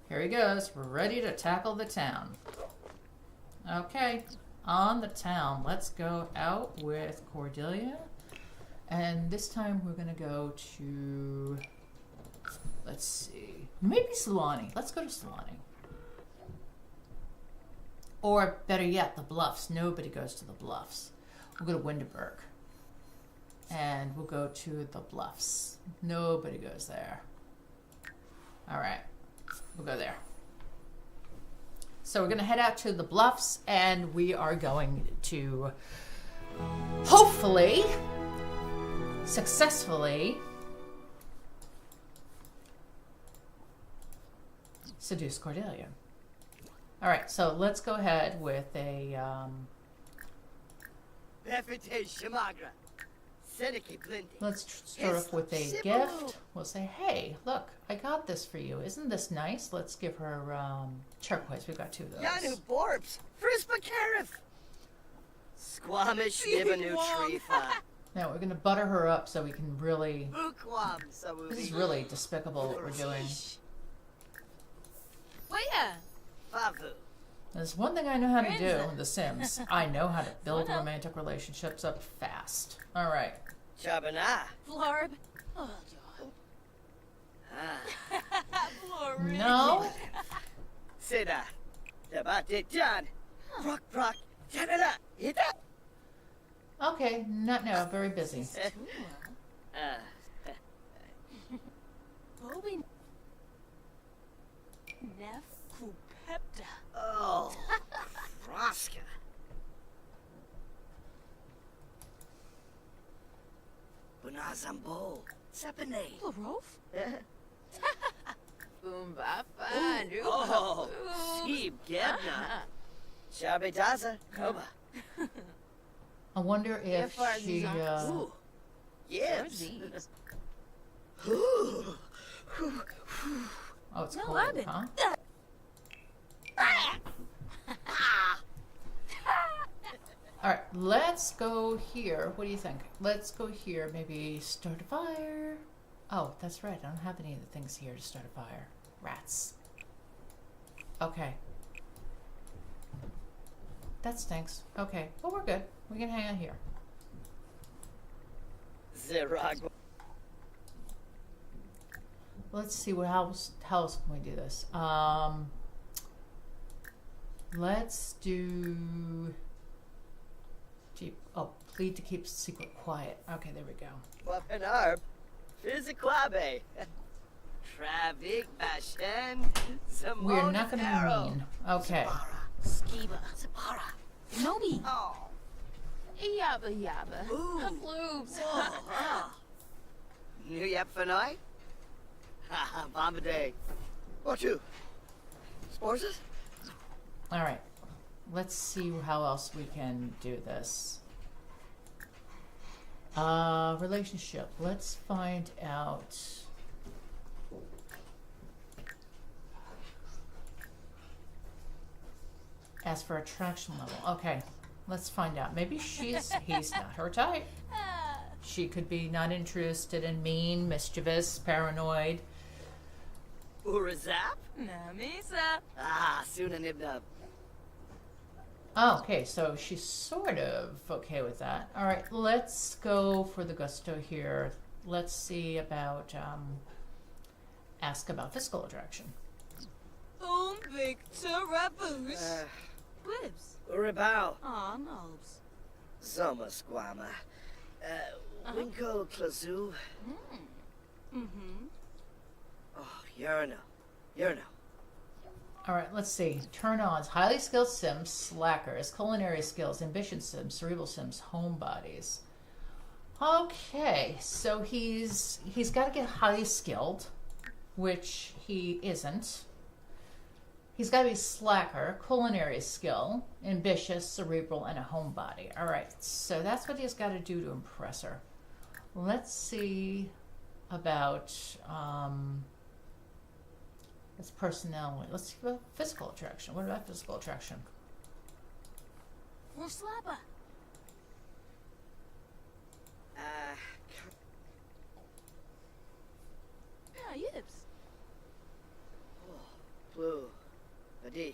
Here he goes. We're ready to tackle the town. Okay, on the town. Let's go out with Cordelia. And this time we're going to go to, let's see, maybe Solani. Let's go to Solani. Or better yet, the Bluffs. Nobody goes to the Bluffs. We'll go to Winterberg. And we'll go to the Bluffs. Nobody goes there. All right, we'll go there. So we're going to head out to the Bluffs, and we are going to hopefully, successfully seduce Cordelia. All right, so let's go ahead with a Befete Shamagra. Seneki Blindi. let's start off with a gift. We'll say, hey, look, I got this for you. Isn't this nice? Let's give her turquoise. We've got two of those. Yanu Borbs. Frisba Carif. Squamish Nibanu Trifa. Now we're going to butter her up so we can really... Bukwam Sabu. This is really despicable what we're doing. Where? Favu. There's one thing I know how to do in The Sims. I know how to build romantic relationships up fast. All right. Chabana. Florb. Ah. Florb. No. Seda. Dabate Jan. Rock Rock. Janada. Hita. Okay, not now. Very busy. Bobby. Nef Kupepta. Oh. Froska. Bunazambo. Sepane. Larof? Boom Bapa. Oh. Sieb Gebna. Shabedaza. Koba. I wonder if she... Ooh. Yes. Oh, it's No, cold, Robin. huh? All right, let's go here. What do you think? Let's go here. Maybe start a fire. Oh, that's right. I don't have any of the things here to start a fire. Rats. Okay. That stinks. Okay. Well, we're good. We can hang out here. Zerag. Let's see what how else can we do this? Let's do. Plead to keep secret quiet. Okay, there we go. Wapenarb. Physiquabe. Travik Bashen. Zamon. We're not going to be mean. Okay. Skiba. Zapara. Nobi. Oh. Yabba yabba. Ooh. Floobs. New Yap Fanai? Haha, Bombade. What you? Sports? All right. Let's see how else we can do this. Relationship. Let's find out. Ask for attraction level. Okay. Let's find out. Maybe he's not her type. She could be not interested in mean, mischievous, paranoid. Urazap? Namisa. Ah, Sunanibnub. Oh, okay, so she's sort of okay with that. All right, let's go for the gusto here. Let's see about, ask about physical attraction. Victor Rabush. Whips. Uribao. Aw, nobs. Zoma Squama. Winko Klazu. Mm-hmm. Oh, Yerno. Yerno. All right, let's see. Turn-ons: highly skilled Sims, slackers, culinary skills, ambition Sims, cerebral Sims, homebodies. Okay, so he's got to get highly skilled, which he isn't. He's got to be slacker, culinary skill, ambitious, cerebral, and a homebody. All right, so that's what he's got to do to impress her. Let's see about his personality. Let's see about physical attraction. What about physical attraction? More slapper. Yeah, yips. Blue. Baddie.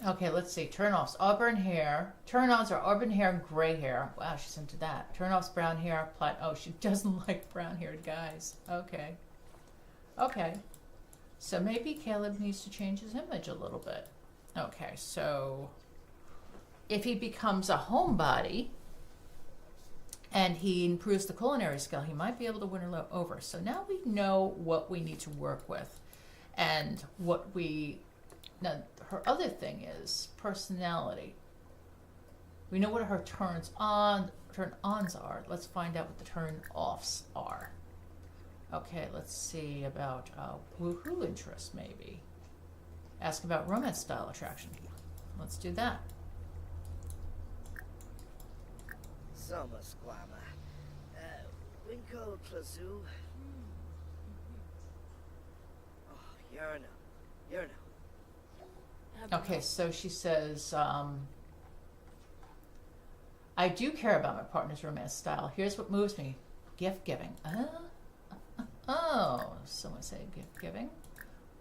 Okay, let's see. Turn-offs: auburn hair. Turn-ons are auburn hair and gray hair. Wow, she's into that. Turn-offs: brown hair. Oh, she doesn't like brown-haired guys. Okay. Okay. So maybe Caleb needs to change his image a little bit. Okay, so if he becomes a homebody and he improves the culinary skill, he might be able to win her over. So now we know what we need to work with and what we... Now, her other thing is personality. We know what her turn-ons are. Let's find out what the turn-offs are. Okay, let's see about woohoo interest, maybe. Ask about romance style attraction. Let's do that. Summer squammer. Winko Klazu. Oh, Yerno. Okay, so she says, I do care about my partner's romance style. Here's what moves me. Gift giving. Oh, someone say gift giving.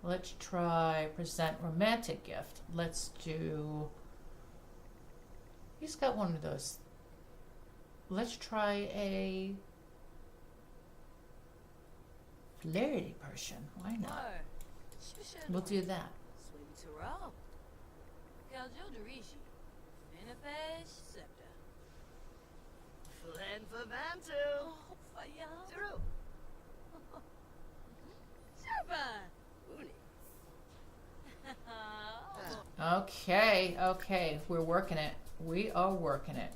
Let's try present romantic gift. Let's do... He's got one of those. Let's try a flirty person. Why not? We'll do that. Flen for Bantu. Zero. Okay, we're working it. We are working it.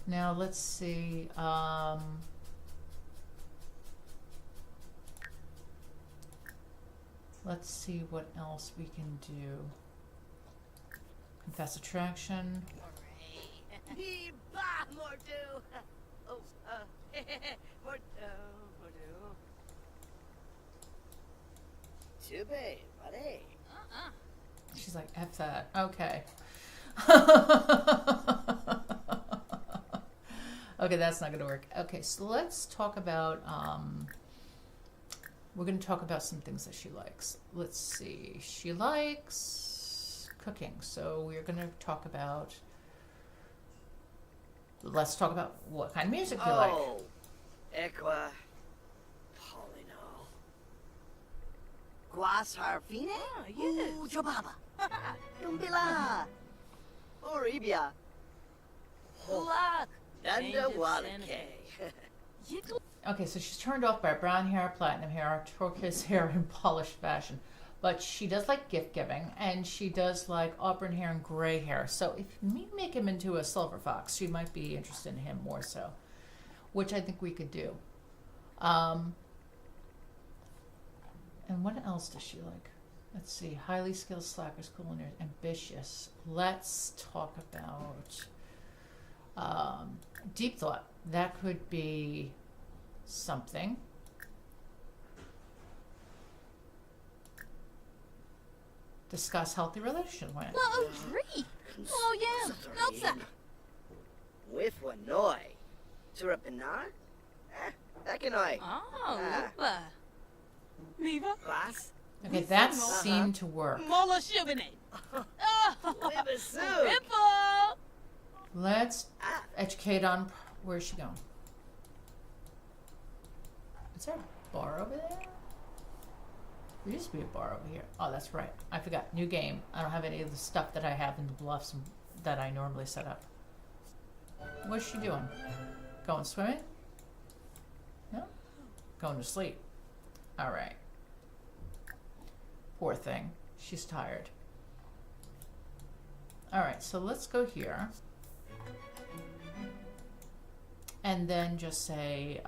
Now let's see. Let's see what else we can do. Confess attraction. Mordu. Oh, Mordu. Too bad, buddy. She's like, F that. Okay. Okay, that's not going to work. Okay, so let's talk about, we're going to talk about some things that she likes. Let's see. She likes cooking. So we're going to talk about, let's talk about what kind of music you like. Oh, Equa. Polino. Guas Harfine? yes. Jobaba. Dumbila. Oribia. Luck. Danda Walake. Okay, so she's turned off by brown hair, platinum hair, turquoise hair, and polished fashion. But she does like gift giving, and she does like auburn hair and gray hair. So if we make him into a silver fox, she might be interested in him more so, which I think we could do. And what else does she like? Let's see. Highly skilled, slackers, culinary, ambitious. Let's talk about deep thought. That could be something. Discuss healthy relationship. Oh, tree. Oh, yeah. Nosa. With Wanoi. Turapinar? Ekanoi. Oh, Lupa. Miva. Glass? Okay, that seemed to work. Mola Shubinate. Oh, Wibasu. Ripple. Let's educate on where's she going. Is there a bar over there? There used to be a bar over here. Oh, that's right. I forgot. New game. I don't have any of the stuff that I have in the bluffs that I normally set up. What's she doing? Going swimming? No? Going to sleep. All right. Poor thing. She's tired. Alright, so let's go here. And then just say,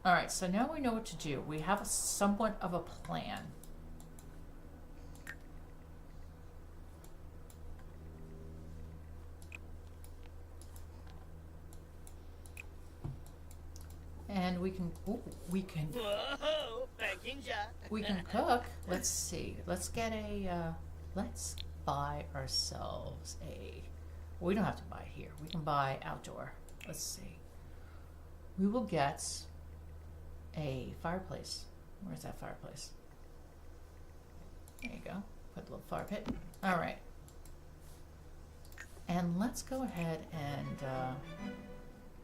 alright, so now we know what to do. We have a somewhat of a plan. And we can, ooh, we can cook. Let's see. Let's get a, let's buy ourselves a, we don't have to buy it here. We can buy outdoor. Let's see. We will get a fireplace. Where's that fireplace? There you go. Put a little fire pit. All right. And let's go ahead and,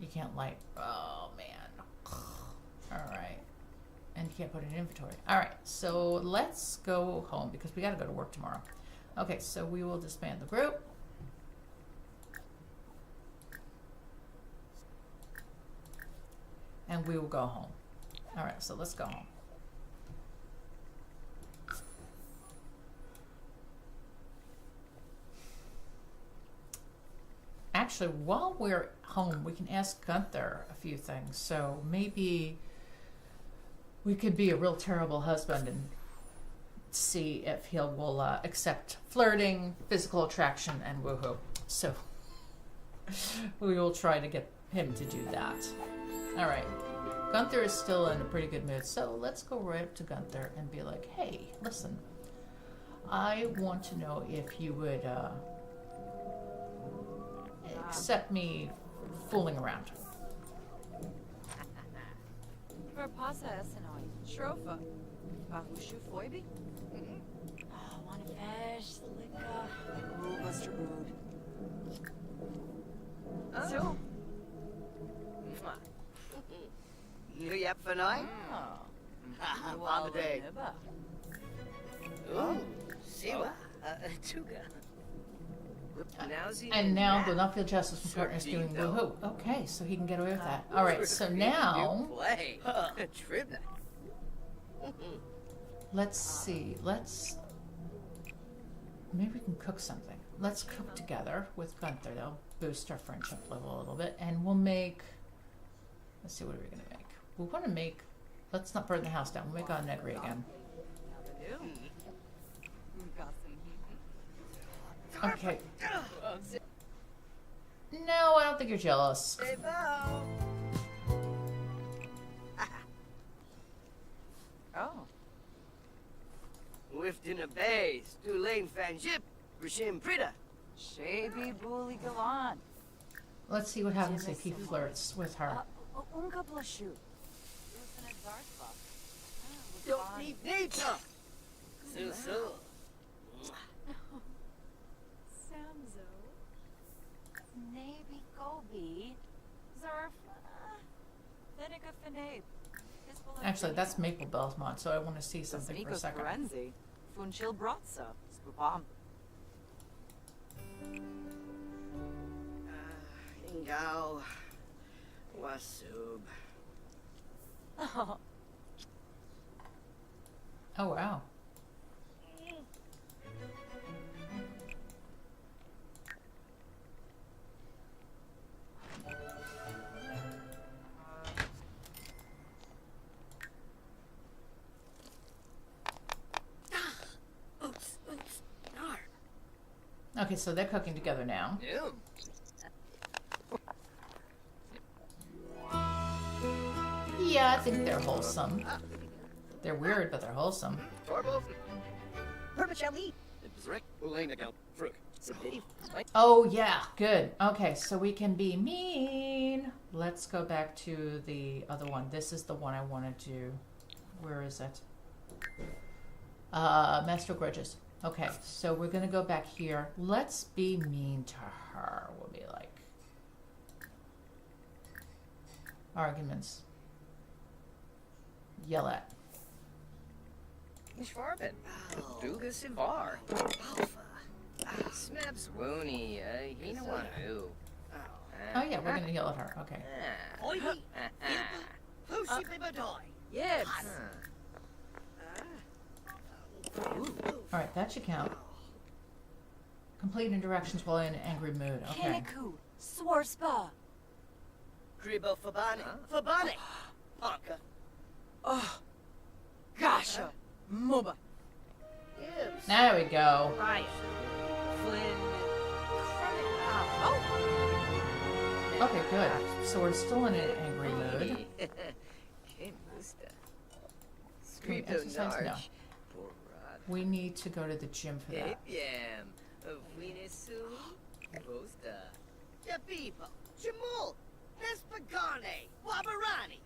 you can't light, oh man. All right. And you can't put it in inventory. All right, so let's go home because we got to go to work tomorrow. Okay, so we will disband the group. And we will go home. All right, so let's go home. Actually, while we're home, we can ask Gunther a few things. So maybe we could be a real terrible husband and see if he will accept flirting, physical attraction, and woohoo. So we will try to get him to do that. All right. Gunther is still in a pretty good mood, so let's go right up to Gunther and be like, hey, listen, I want to know if you would accept me fooling around. Verpassa esenoi. Schrofa. Bahushu foibi? Oh, want fish, liquor. Ooh, Buster Mood. So. New yap for night? Bomb day. Ooh, Siwa. Tuga. And now the Nuffield Justice and Partners doing woohoo. Okay, so he can get away with that. All right, so now let's see. Maybe we can cook something. Let's cook together with Gunther. That'll boost our friendship level a little bit, and we'll make. Let's see, what are we gonna make? We want to make. Let's not burn the house down. We'll make our Negri again. Okay. No, I don't think you're jealous. Oh. With dinner bays, two lane fan ship, Rishim Prida. Shaby Bully Galan. Let's see what happens if he flirts with her. Unka blushu. Don't need nature. So. Samzo. Maybe Gobi. Zarf. Vinegar Finabe. Actually, that's Maple Bell's mod, so I want to see something for a second. Forenzi. Funchil Bratza. Spubam. Ingao. Wasub. Oh. Oh, wow. Oops. Nar. Okay, so they're cooking together now. Ew. Yeah, I think they're wholesome. They're weird, but they're wholesome. Torbo. Permachali. Zrek, Ulena Gal, Fruk. Oh, yeah, good. Okay, so we can be mean. Let's go back to the other one. This is the one I wanted to... Where is it? Master Grudges. Okay, so we're going to go back here. Let's be mean to her. We'll be like... Arguments. Yell at. Schwarben. Duga Sivar. Smebs Woony. Hina Wanu. Oh, yeah, we're going to yell at her. Okay. Yes. Alright, that should count. Completing directions while in an angry mood. Okay. Kiniku. Swarspa. Gribo Fabani. Fabani. Anka. Oh. Gasha. Muba. Gibbs. There we go. Ryan. Flynn. Oh. Okay, good. So we're still in an angry mood. Que gusta. Can we exercise? No. Porrada. We need to go to the gym for that. Epiam. Vinesu. Bosta. Yabibo. Jamul. Nespagane. Wabarani.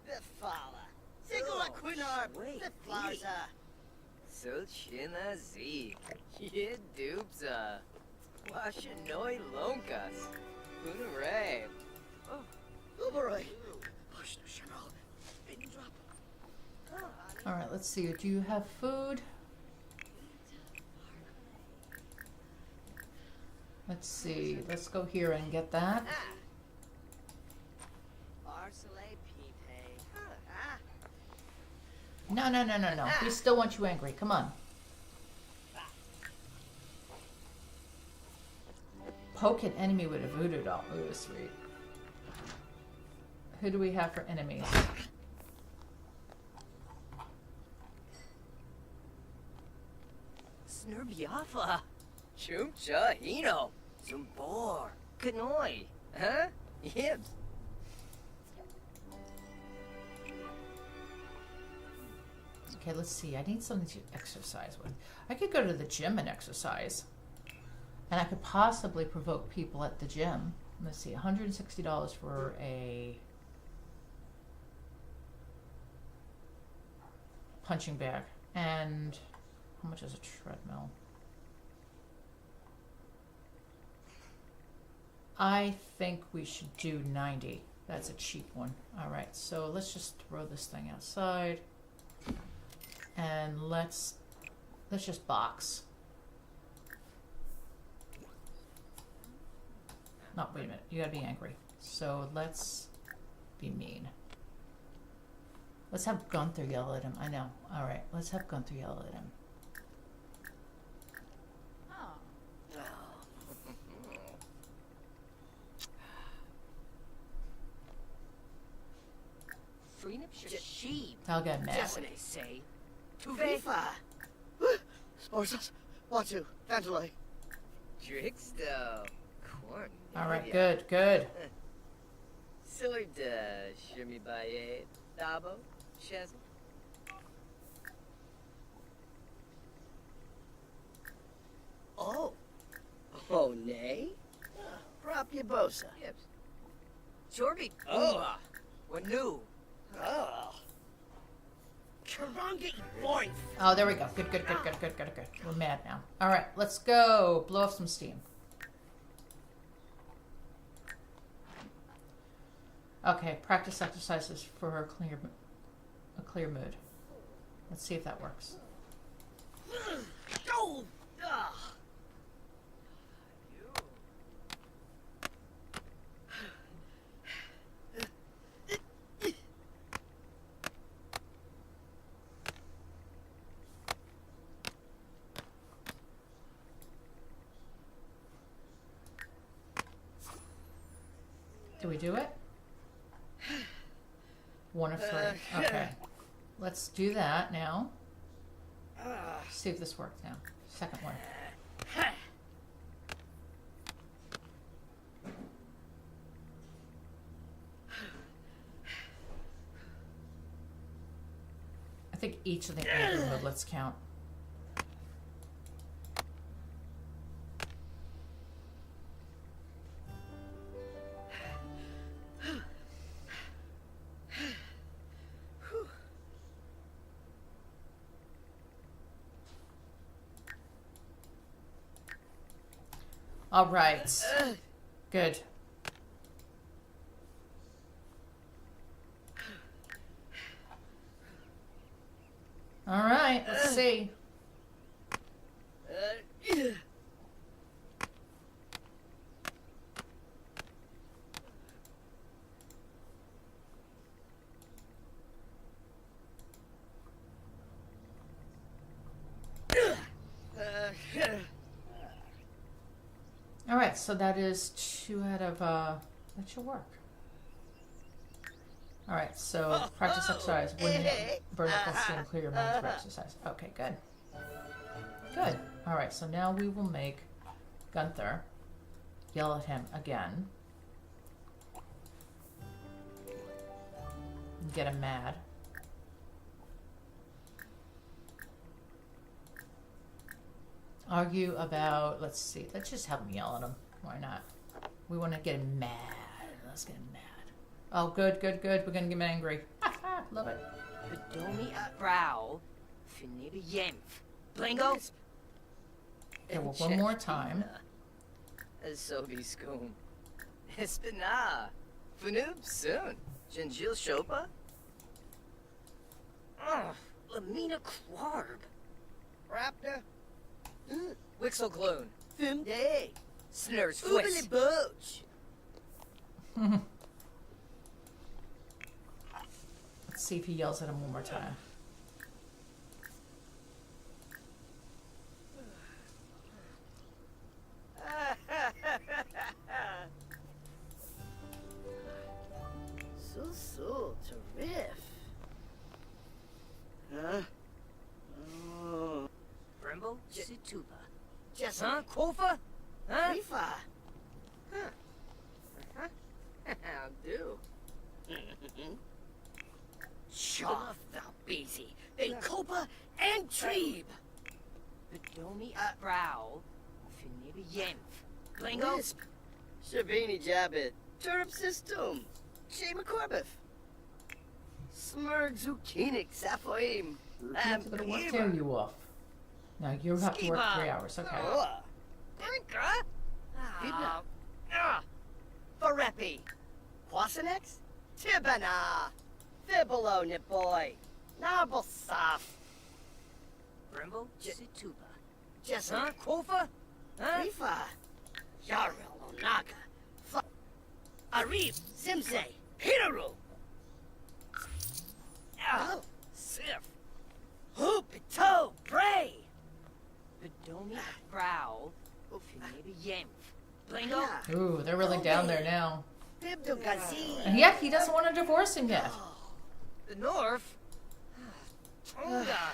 Bifala. Sigla Quinar. wait, Biflarza. Sochina Z. Yedupza. Washanoi Lonkas. Punare. Uberoy. Push the channel. Pin drop. Alright, let's see. Do you have food? Let's see. Let's go here and get that. Arsale Pete. Ah. No, no, no, no, no. We still want you angry. Come on. Poke an enemy with a voodoo doll. Ooh, sweet. Who do we have for enemies? Snurbiafa. Chumcha Hino. Zumbor. Kanoi. Huh? Yibs. Okay, let's see. I need something to exercise with. I could go to the gym and exercise. And I could possibly provoke people at the gym. Let's see, $160 for a punching bag. And how much is a treadmill? I think we should do 90. That's a cheap one. All right, so let's just throw this thing outside. And let's just box. No, wait a minute. You gotta be angry. So let's be mean. Let's have Gunther yell at him. I know. All right, let's have Gunther yell at him. Oh. Freenip Shashib. I'll get mad. That's what they say. Tuvifa. Sporsas. Watu. Ventilate. Drixto. Corn. All right, good, good. Sorda. Shimi Baye. Dabo. Shazzle. Oh. Oh, nay? Propia Bosa. Yips. Jorby. Oh. Wanu. Oh. Karanga Boink. Oh, there we go. Good, good, good, good, good, good, good. We're mad now. All right, let's go. Blow off some steam. Okay, practice exercises for a clear mood. Let's see if that works. Oh. Ah. Do we do it? 1 of 3. Okay. Let's do that now. See if this works now. Second one. I think each of the angry mode, let's count. All right. Good. All right, let's see. right, so that is 2 out of, that should work. All right, so practice exercise. When you vertical steam, clear your mind for exercise. Okay, good. Good. All right, so now we will make Gunther yell at him again. Get him mad. Argue about, let's see, let's just have him yell at him. Why not? We want to get him mad. Let's get him mad. Oh, good, good, good. We're going to get him angry. Love it. Bedomi brow. Finibi yemf. Blingo. Okay, well, one more time. Sobi skoon. Espina. Fanoob soon. Jinjil shopa. Lamina Quarb. Raptor. Wixelgloon. Fim day. Snurs Oobily Fwis. booch. Let's see if he yells at him one more time. So, terrific. Huh? Oh. Brimble. Situba. Just Huh? Kofa? Huh? Rifa. How do? Shaw, thou busy. They copa and treeb. Bedomi brow. Finibi yemf. Blingo. Wisp. Shavini Jabbit. Turp System. Shema Corbif. Smurg Zucchinic Saphoim. I'm going to tear you off. No, you have to work 3 hours. Okay. Brinka. Bibna. Farepi. Quasanex. Tibana. Fibolo Niboy. Narbosaf. Brimble. Situba. Just Huh? Kofa? Huh? Rifa. Yaril Onaga. Arif. Simse. Hiraru. Oh. Sif. Hoopito. Bray. Bedomi brow. Finibi yemf. Blingo. Ooh, they're really down there now. Bibdo Gazi. And yet, he doesn't want to divorce him yet. The North. Tonga.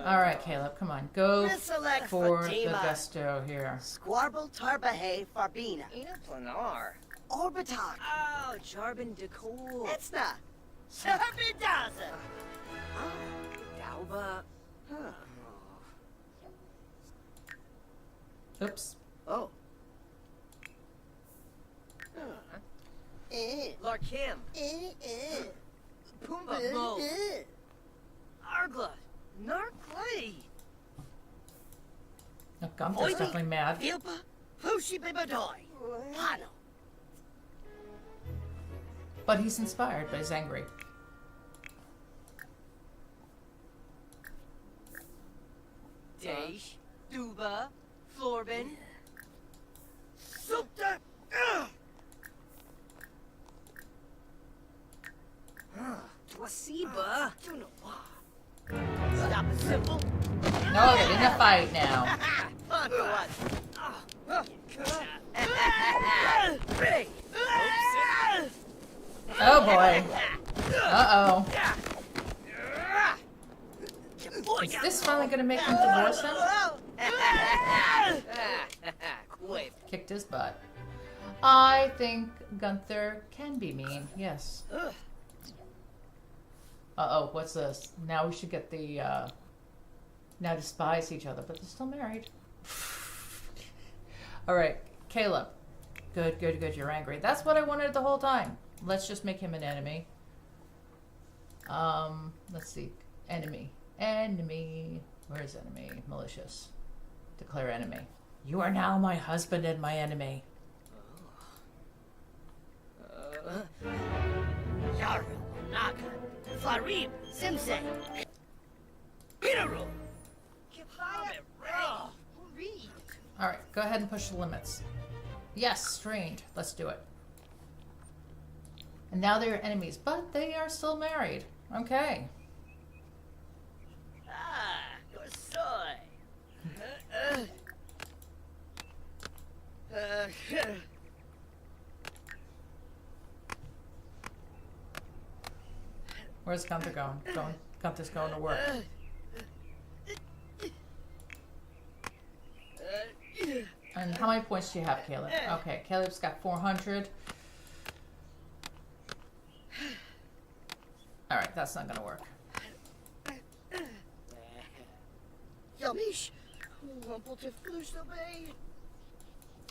All right, Caleb, come on. Go Select for the Fatima. gusto here. Squarble Tarbahe Farbina. Ina Planar. Orbitak. Oh, Jarbin Decor. Etzna. Sarbidaza. Dauba. Oops. Oh. Larkim. Pumbaa Mo. Argla. Narklay. Now, Gunther's definitely mad. Vilpa. Pushi Bibadoy. Hano. But he's inspired, but he's angry. Deish. Duba. Florbin. Sukta. Twasiba. Stop it simple. No, they're in a fight now. On to what? Ray. Oh boy. Uh-oh. Is this finally going to make him divorce him? Quip. Kicked his butt. I think Gunther can be mean, yes. Uh-oh, what's this? Now we should get the, now despise each other, but they're still married. All right, Caleb. Good, good, good, you're angry. That's what I wanted the whole time. Let's just make him an enemy. Let's see. Enemy. Enemy. Where is enemy? Malicious. Declare enemy. You are now my husband and my enemy. Yaril. Naga. Farim. Simse. Hiraru. All right, go ahead and push the limits. Yes, strained. Let's do it. And now they're enemies, but they are still married. Okay. Your soy. Where's Gunther going? Gunther's going to work. And how many points do you have, Caleb? Okay, Caleb's got 400. Alright, that's not gonna work. Yummish. Rumpelte Flüsch dabei.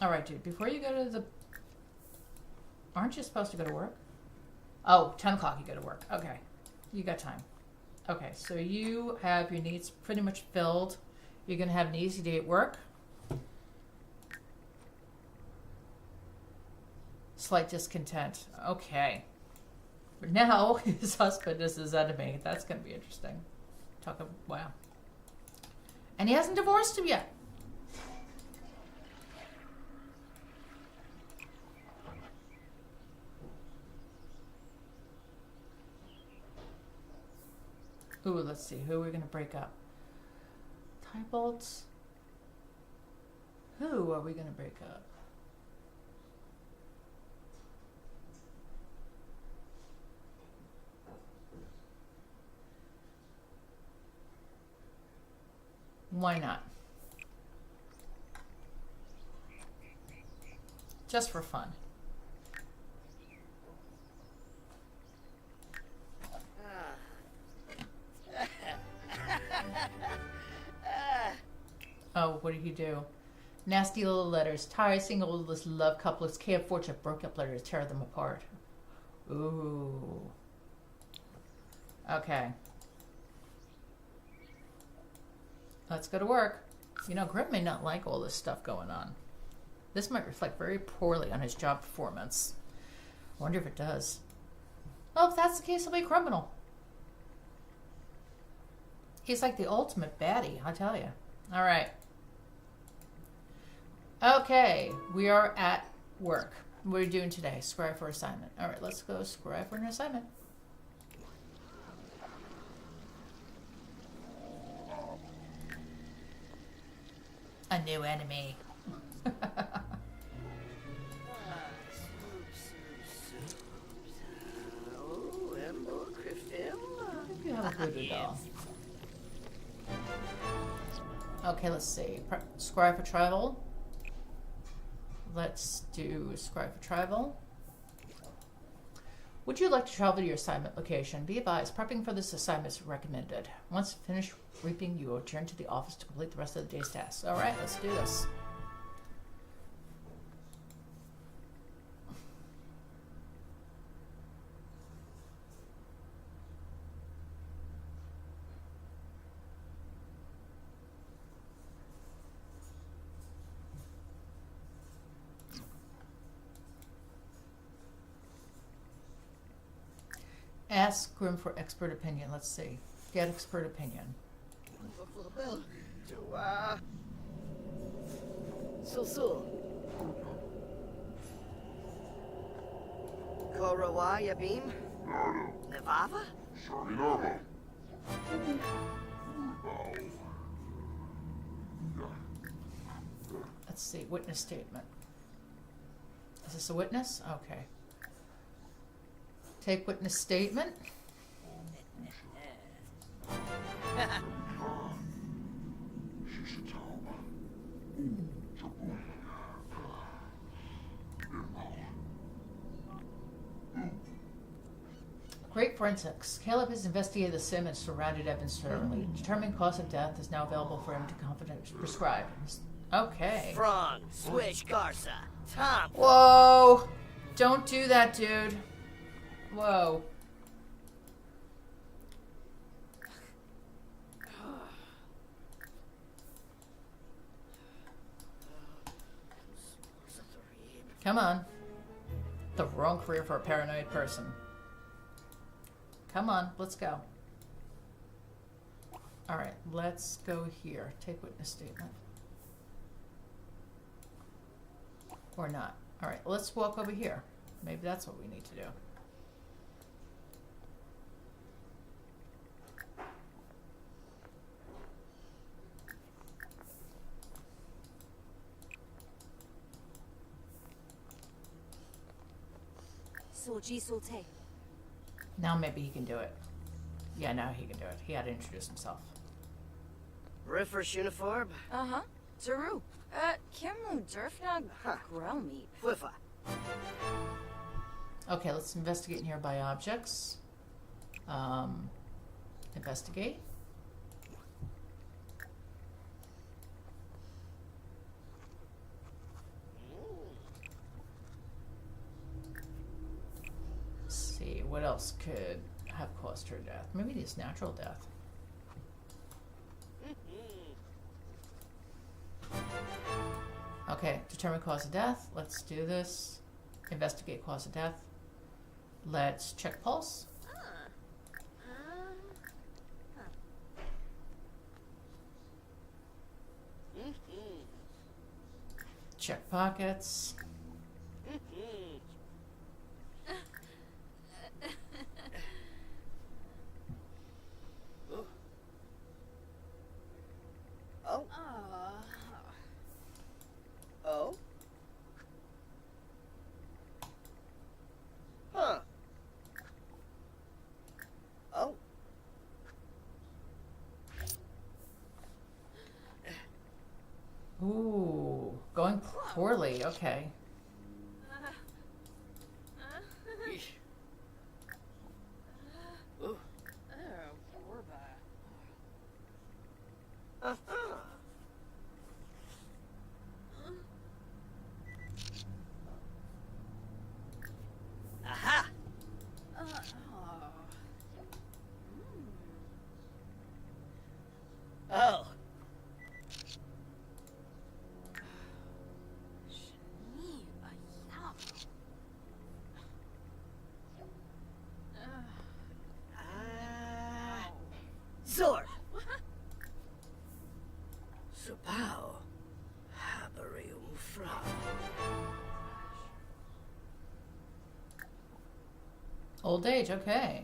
Alright, dude, before you go to the... Aren't you supposed to go to work? Oh, 10 o'clock you go to work. Okay, you got time. Okay, so you have your needs pretty much filled. You're gonna have an easy day at work. Slight discontent. Okay. But now his husband is his enemy. That's going to be interesting. Wow. And he hasn't divorced him yet. Ooh, let's see. Who are we going to break up? Tybolts. Who are we going to break up? Why not? Just for fun. Oh, what did he do? Nasty little letters. Tiresome old love couplets can't afford to broke up letters. Tear them apart. Ooh. Okay. Let's go to work. You know, Grim may not like all this stuff going on. This might reflect very poorly on his job performance. I wonder if it does. Well, if that's the case, he'll be a criminal. He's like the ultimate baddie, I tell you. All right. Okay, we are at work. What are you doing today? Scribe for assignment. All right, let's go scribe for an assignment. A new enemy. Oh, Embo Griffin. You have a voodoo doll. Okay, let's see. Scribe for travel. Let's do scribe for travel. Would you like to travel to your assignment location? Be advised, prepping for this assignment is recommended. Once finished reaping, you will return to the office to complete the rest of the day's tasks. All right, let's do this. Ask Grim for expert opinion. Let's see. Get expert opinion. So. Korowa Yabim? Nevava? Let's see. Witness statement. Is this a witness? Okay. Take witness statement. Great forensics. Caleb has investigated the sim and surrounded Evans thoroughly. Determined cause of death is now available for him to confidently prescribe. Okay. Frong, Swish, Garza, Tom. Whoa! Don't do that, dude. Whoa. Come on. The wrong career for a paranoid person. Come on, let's go. All right, let's go here. Take witness statement. Or not. All right, let's walk over here. Maybe that's what we need to do. Jisul Jisul Te. Now maybe he can do it. Yeah, now he can do it. He had to introduce himself. Riffer Shuniforb? Uh-huh. Taru. Kirmu Durfnag Grelmeep. Whiffa. Okay, let's investigate nearby objects. Investigate. Let's see, what else could have caused her death? Maybe it's natural death. Okay, determine cause of death. Let's do this. Investigate cause of death. Let's check pulse. Check pockets. Oh. Oh? Huh. Oh. Ooh, going poorly. Okay. Yeesh. Ooh. Uh-huh. Aha! Oh. Zor! Subao. Habarium Fra. Old age, okay.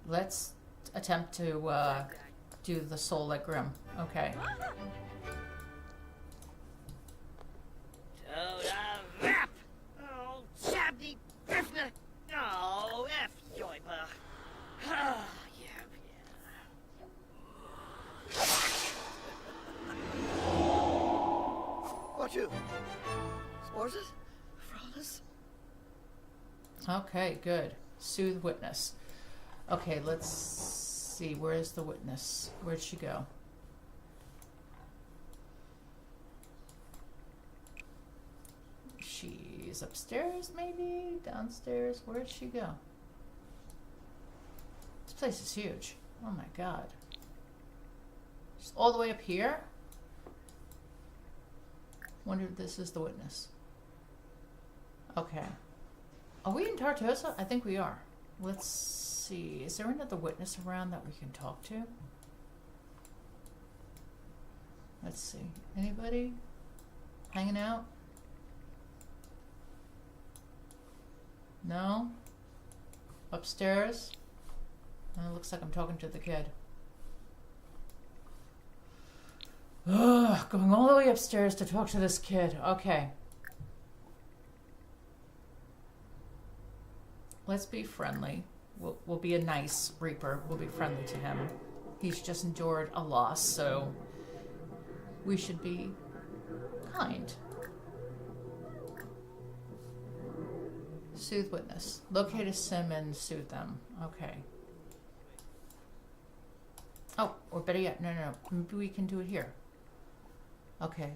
Let's attempt to do the soul like Grim. Okay. Toda Rap! Oh, Chabney Biffna! Oh, F Yoiba! Ah, yeah. What you? Sports? Frolics? Okay, good. Soothe witness. Okay, let's see. Where's the witness? Where'd she go? She's upstairs, maybe? Downstairs? Where'd she go? This place is huge. Oh my god. She's all the way up here? Wonder if this is the witness. Okay. Are we in Tartosa? I think we are. Let's see. Is there another witness around that we can talk to? Let's see. Anybody? Hanging out? No? Upstairs? Looks like I'm talking to the kid. Ugh, going all the way upstairs to talk to this kid. Okay. Let's be friendly. We'll be a nice Reaper. We'll be friendly to him. He's just endured a loss, so we should be kind. Soothe witness. Locate a sim and soothe them. Okay. Oh, or better yet, no. Maybe we can do it here. Okay.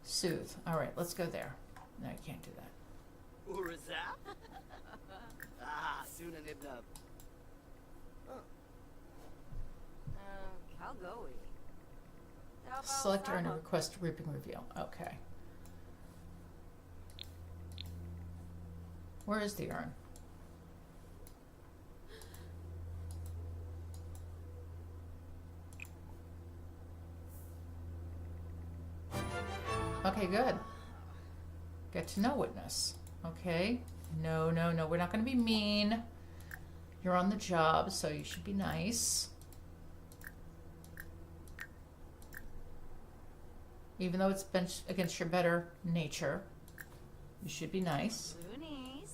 Soothe. All right, let's go there. No, you can't do that. Urizap? Ah, soon an ibnub. Calgoey. Select earn and request reaping reveal. Okay. Where is the urn? Okay, good. Get to know witness. Okay. No. We're not going to be mean. You're on the job, so you should be nice. Even though it's been against your better nature, you should be nice. Loonies.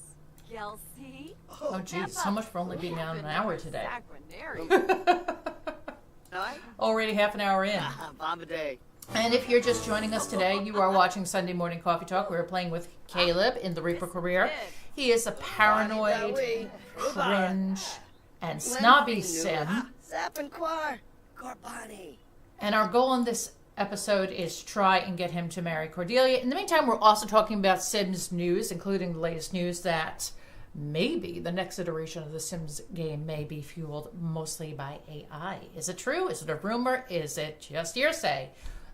Gelsey. Oh, geez, so much for only being on an hour today. Night? Already half an hour in. Bombadil. And if you're just joining us today, you are watching Sunday Morning Coffee Talk. We're playing with Caleb in the Reaper career. He is a paranoid, cringe, and snobby sim. Zappenquar. Corbani. And our goal in this episode is to try and get him to marry Cordelia. In the meantime, we're also talking about Sims news, including the latest news that maybe the next iteration of the Sims game may be fueled mostly by AI. Is it true? Is it a rumor? Is it just hearsay?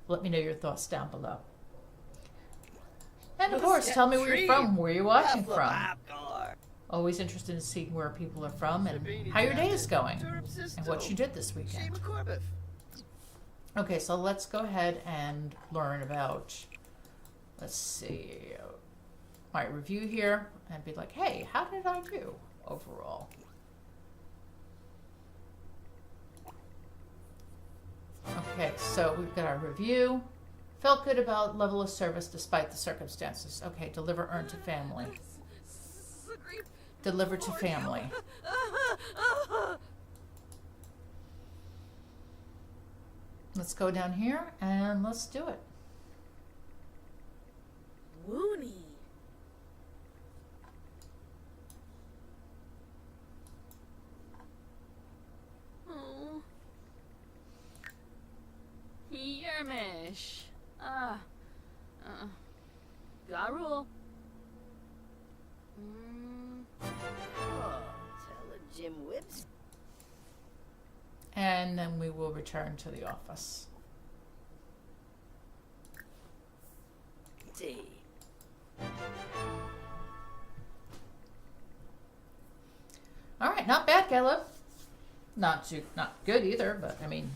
Let me know your thoughts down below. And of course, tell me where you're from, where you're watching from. Always interested in seeing where people are from and how your day is going and what you did this weekend. Okay, so let's go ahead and learn about, let's see, my review here and be like, hey, how did I do overall? Okay, so we've got our review. Felt good about level of service despite the circumstances. Okay, deliver earn to family. Deliver to family. Let's go down here and let's do it. Woony. Oh. Yermish. Garul. Oh, Jim Whips. And then we will return to the office. D. All right, not bad, Caleb. Not good either, but I mean,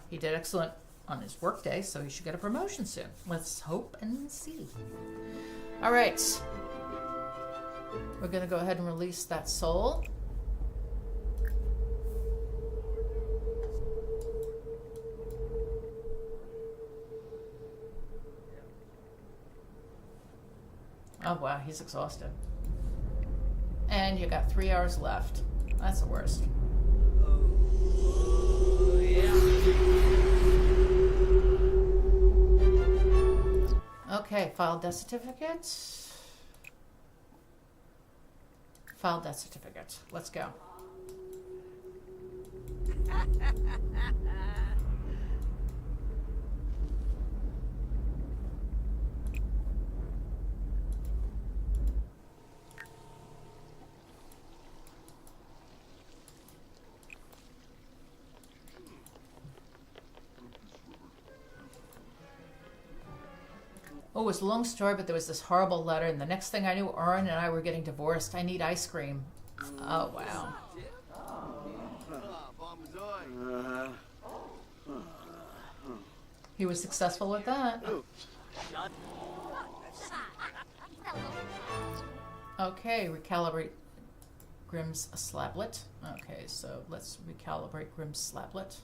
he did excellent on his work day, so he should get a promotion soon. Let's hope and see. All right. We're going to go ahead and release that soul. Oh, wow, he's exhausted. And you got 3 hours left. That's the worst. Oh, yeah. Okay, file death certificate. File death certificate. Let's go. Oh, it was a long story, but there was this horrible letter, and the next thing I knew, Oren and I were getting divorced. I need ice cream. Oh, wow. He was successful with that. Okay, recalibrate Grimm's slablet. Okay, so let's recalibrate Grimm's slablet.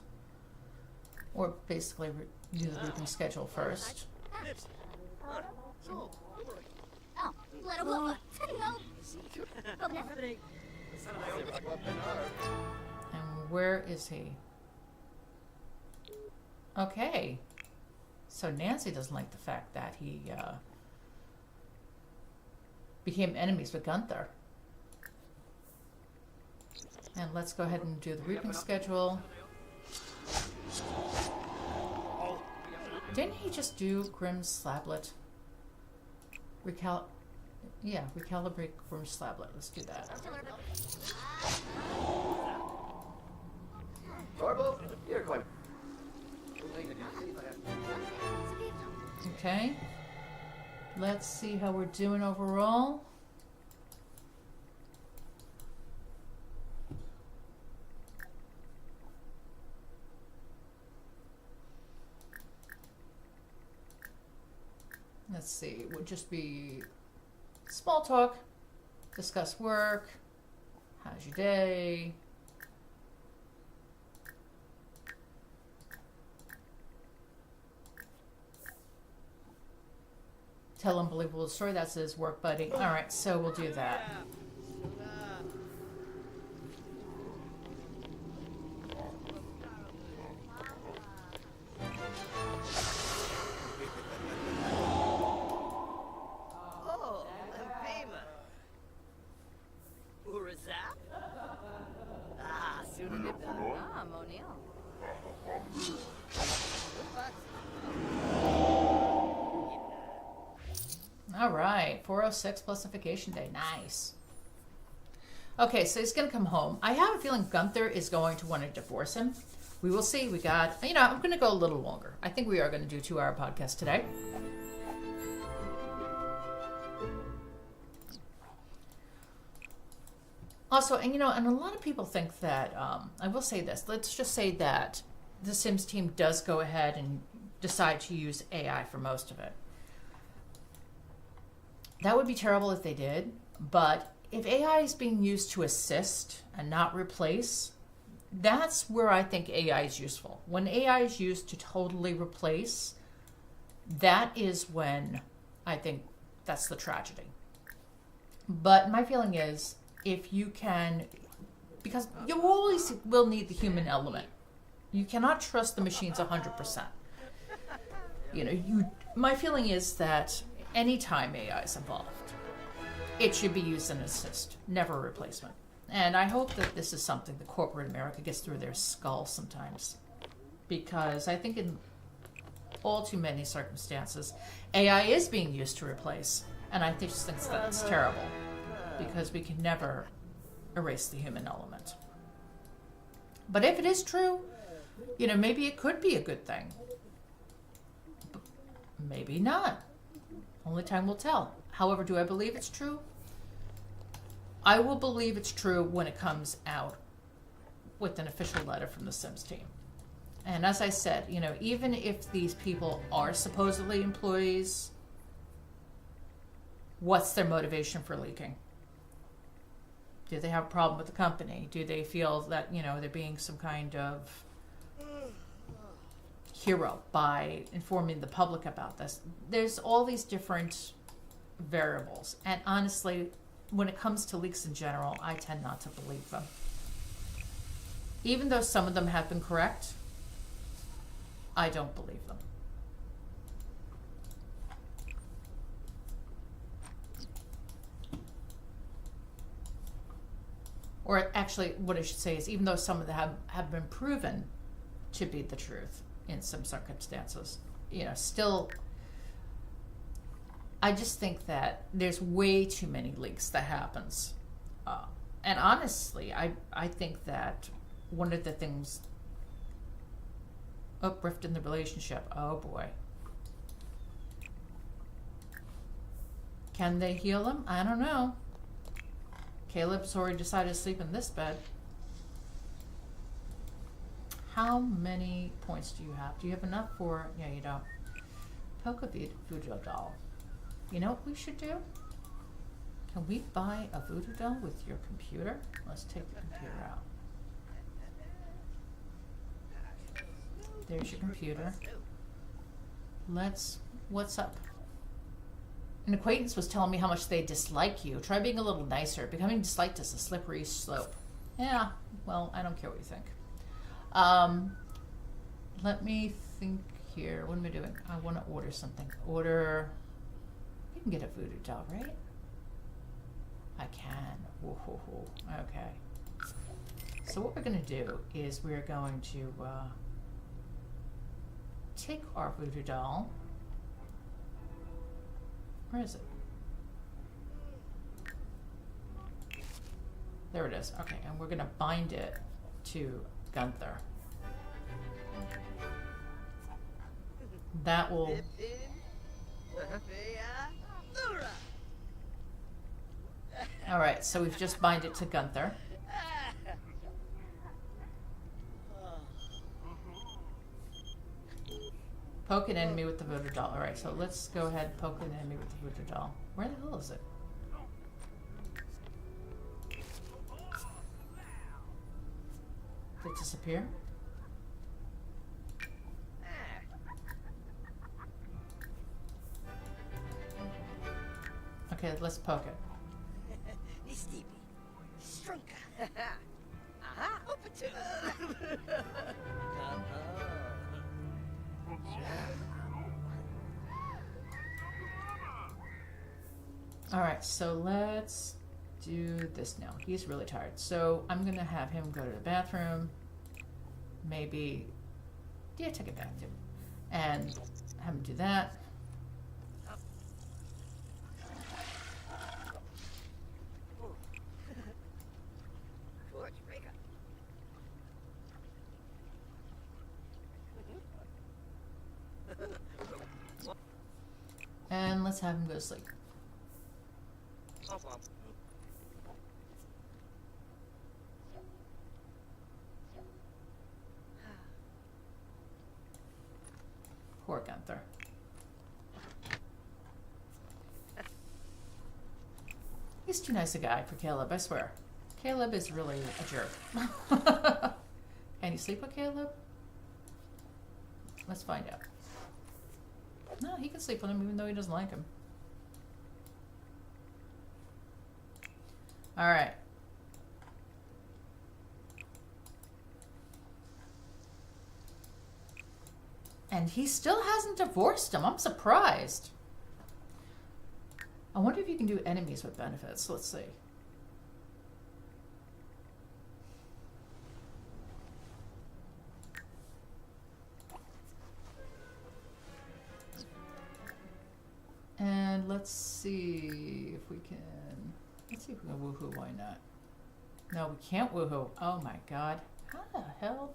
Or basically do the looping schedule first. Oh, little And where is he? Okay. So Nancy doesn't like the fact that he became enemies with Gunther. And let's go ahead and do the reaping schedule. Didn't he just do Grimm's slablet? Recalibrate Grimm's slablet. Let's do that. Okay. Let's see how we're doing overall. Let's see, it would just be small talk, discuss work, how's your day, tell unbelievable story, that's his work buddy. Alright, so we'll do that. Ah, Monil. All right, 406 plus vacation day. Nice. Okay, so he's going to come home. I have a feeling Gunther is going to want to divorce him. We will see. We got, I'm going to go a little longer. I think we are going to do a 2-hour podcast today. Also, and a lot of people think that, I will say this, let's just say that the Sims team does go ahead and decide to use AI for most of it. That would be terrible if they did, but if AI is being used to assist and not replace, that's where I think AI is useful. When AI is used to totally replace, that is when I think that's the tragedy. But my feeling is, if you can, because you always will need the human element. You cannot trust the machines 100%. My feeling is that anytime AI is involved, it should be used as an assist, never a replacement. And I hope that this is something that corporate America gets through their skull sometimes. Because I think in all too many circumstances, AI is being used to replace. And I just think that's terrible. Because we can never erase the human element. But if it is true, maybe it could be a good thing. But maybe not. Only time will tell. However, do I believe it's true? I will believe it's true when it comes out with an official letter from the Sims team. And as I said, even if these people are supposedly employees, what's their motivation for leaking? Do they have a problem with the company? Do they feel that, they're being some kind of hero by informing the public about this? There's all these different variables. And honestly, when it comes to leaks in general, I tend not to believe them. Even though some of them have been correct, I don't believe them. Or actually, what I should say is, even though some of them have been proven to be the truth in some circumstances, still, I just think that there's way too many leaks that happens. And honestly, I think that one of the things, rift in the relationship, oh boy. Can they heal them? I don't know. Caleb's already decided to sleep in this bed. How many points do you have? Do you have enough for... Yeah, you don't. Poke a voodoo doll. You know what we should do? Can we buy a voodoo doll with your computer? Let's take the computer out. There's your computer. What's up? An acquaintance was telling me how much they dislike you. Try being a little nicer. Becoming disliked is a slippery slope. Yeah, well, I don't care what you think. Let me think here. What am I doing? I want to order something. Order... You can get a voodoo doll, right? I can. Whoa. Okay. So what we're going to do is we're going to take our voodoo doll. Where is it? There it is. Okay, and we're going to bind it to Gunther. That will... Alright, so we've just bind it to Gunther. Poke an enemy with the voodoo doll. Alright, so let's go ahead and poke an enemy with the voodoo doll. Where the hell is it? Did it disappear? Okay, let's poke it. Alright, so let's do this now. He's really tired. So I'm gonna have him go to the bathroom. Maybe, yeah, take a bath too. And have him do that. And let's have him go to sleep. Poor Gunther. He's too nice a guy for Caleb, I swear. Caleb is really a jerk. Can you sleep with Caleb? Let's find out. No, he can sleep with him even though he doesn't like him. All right. And he still hasn't divorced him. I'm surprised. I wonder if you can do enemies with benefits. Let's see. And let's see if we can, let's see if we can woohoo, why not? No, we can't woohoo. Oh my god. How the hell?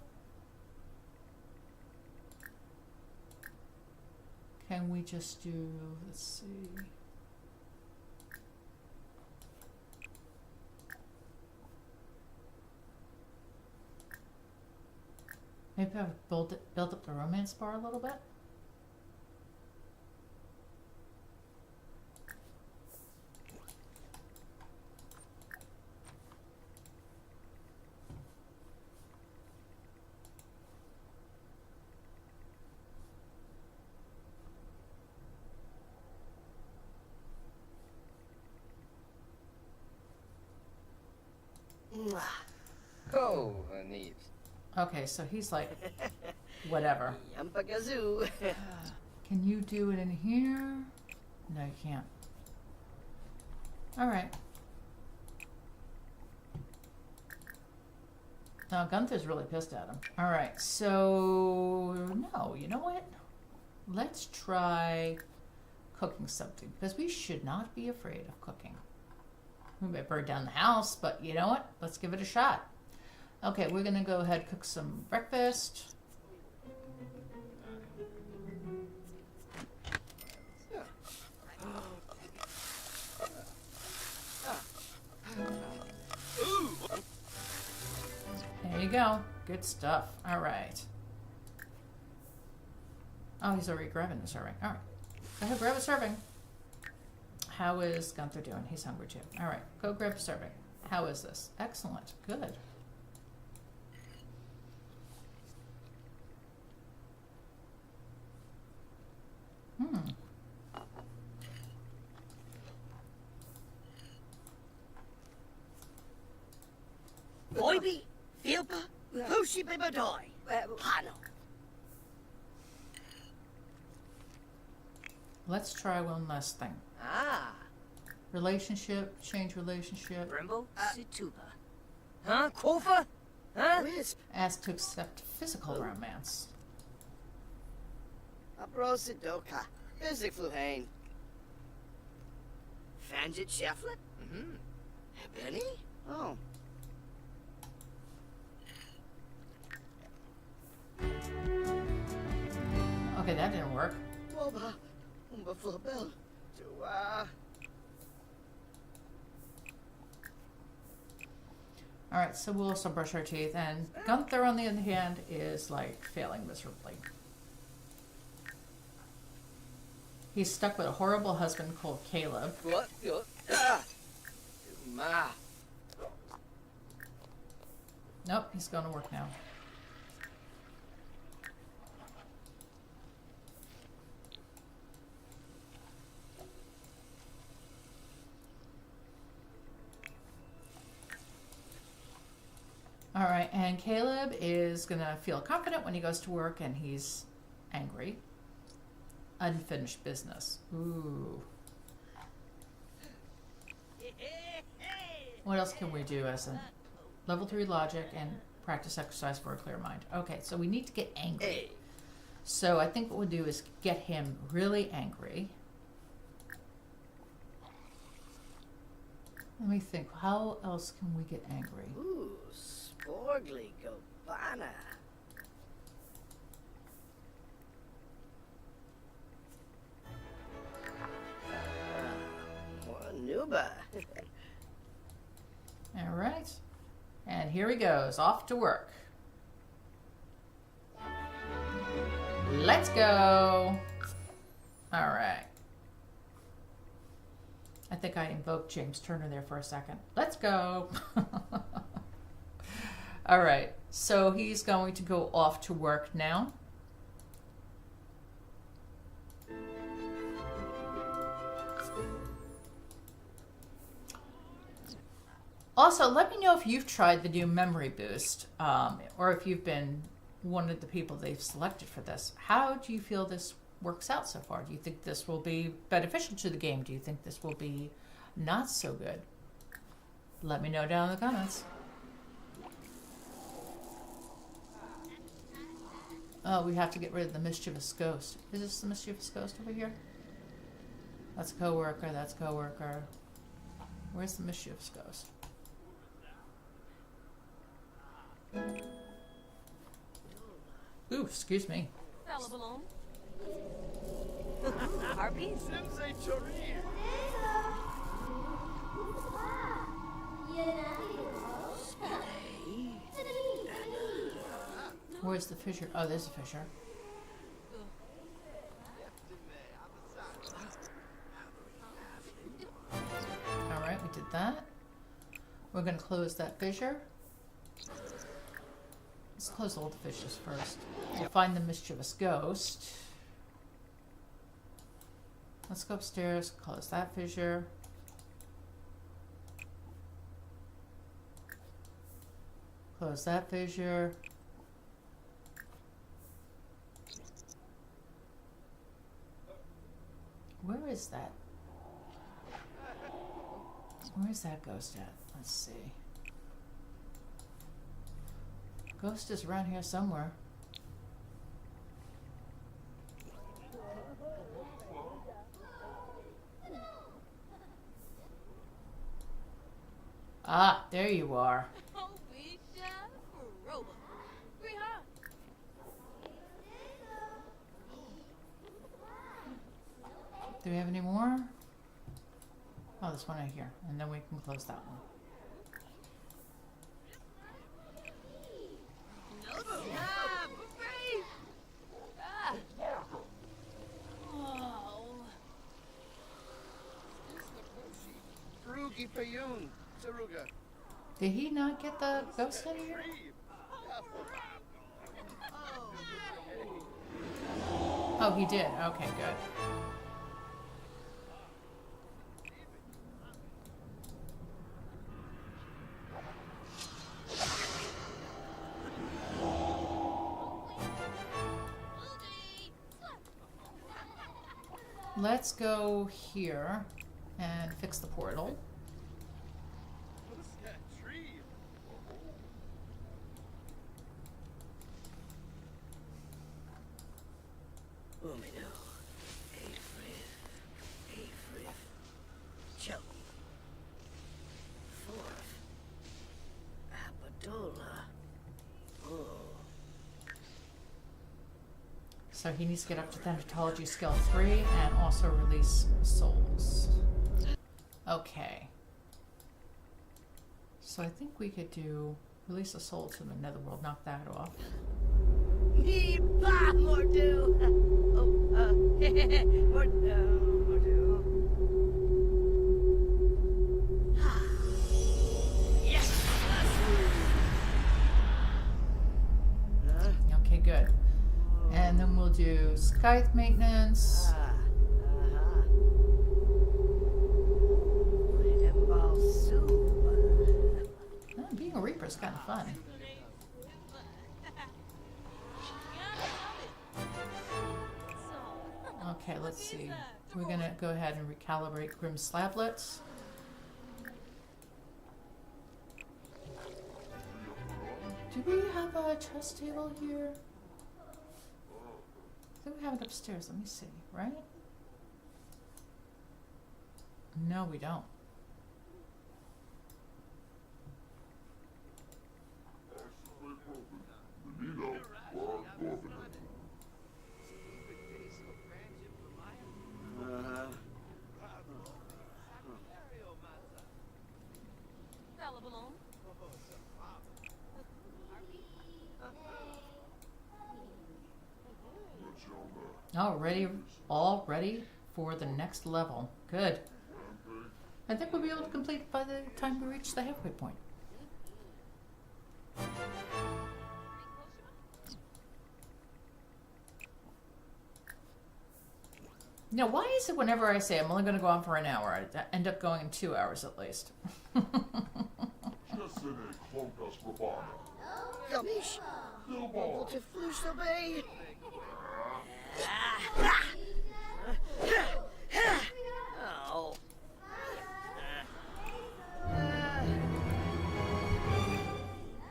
Can we just do, let's see. Maybe I've built up the romance bar a little bit. Oh, neat. Okay, so he's like, whatever. Yampagazoo. Can you do it in here? No, you can't. All right. Now, Gunther's really pissed at him. All right, so no, you know what? Let's try cooking something because we should not be afraid of cooking. We might burn down the house, but you know what? Let's give it a shot. Okay, we're gonna go ahead and cook some breakfast. There you go. Good stuff. All right. Oh, he's already grabbing the serving. All right. Go ahead, grab a serving. How is Gunther doing? He's hungry too. All right, go grab a serving. How is this? Excellent. Good. Boyby, Filpa, Hoshi Baddie, Hano. Let's try one last thing. Ah, Relationship, change relationship. Brimble, Situba. Huh? Cawfee? Huh? Wisp, Asked to accept physical romance. Abrosidoka, Busy Fluhane. Fanjit Shefflet? Benny? Oh. Okay, that didn't work. Boba, Umba Flabel. All right, so we'll also brush our teeth. And Gunther, on the other hand, is like failing miserably. He's stuck with a horrible husband called Caleb. What? Ma. Nope, he's going to work now. All right, and Caleb is going to feel confident when he goes to work, and he's angry. Unfinished business. Ooh. Hey, hey, hey. What else can we do as a level 3 logic and practice exercise for a clear mind? Okay, so we need to get angry. Hey. So I think what we'll do is get him really angry. Let me think. How else can we get angry? Ooh, sporgly gobana. Nuba. All right. And here he goes, off to work. Let's go. All right. I think I invoked James Turner there for a second. Let's go. All right. So he's going to go off to work now. Also, let me know if you've tried the new memory boost, or if you've been one of the people they've selected for this. How do you feel this works out so far? Do you think this will be beneficial to the game? Do you think this will be not so good? Let me know down in the comments. Oh, we have to get rid of the mischievous ghost. Is this the mischievous ghost over here? That's coworker, that's coworker. Where's the mischievous ghost? Ooh, excuse me. Fella balloon. Harpies? Sims4. Where's the fissure? Oh, there's a fissure. Alright, we did that. We're going to close that fissure. Let's close all the fissures first. We'll find the mischievous ghost. Let's go upstairs, close that fissure. Close that fissure. Where is that? Where is that ghost at? Let's see. Ghost is around here somewhere. Ah, there you are. Do we have any more? Oh, there's one right here. And then we can close that one. Frugi Payun. Saruga. Did he not get the ghost in here? Oh, he did. Okay, good. Let's go here and fix the portal. What's that tree? Umino. Afrith. Choke. Fourth. Abadola. Oh. So he needs to get up to Thanatology skill 3 and also release souls. Okay. So I think we could do release a soul to the netherworld, knock that off. Ba Mordu. Oh, Mordu. Yes. Okay, good. And then we'll do scythe maintenance. Being a reaper is kind of fun. Okay, let's see. We're gonna go ahead and recalibrate Grim Slablets. Do we have a chess table here? I think we have it upstairs. Let me see, right? No, we don't. All ready for the next level. Good. I think we'll be able to complete by the time we reach the halfway point. Now, why is it whenever I say I'm only going to go on for an hour, I end up going in 2 hours at least? Gamish. Wat de vloes erbij. Oh.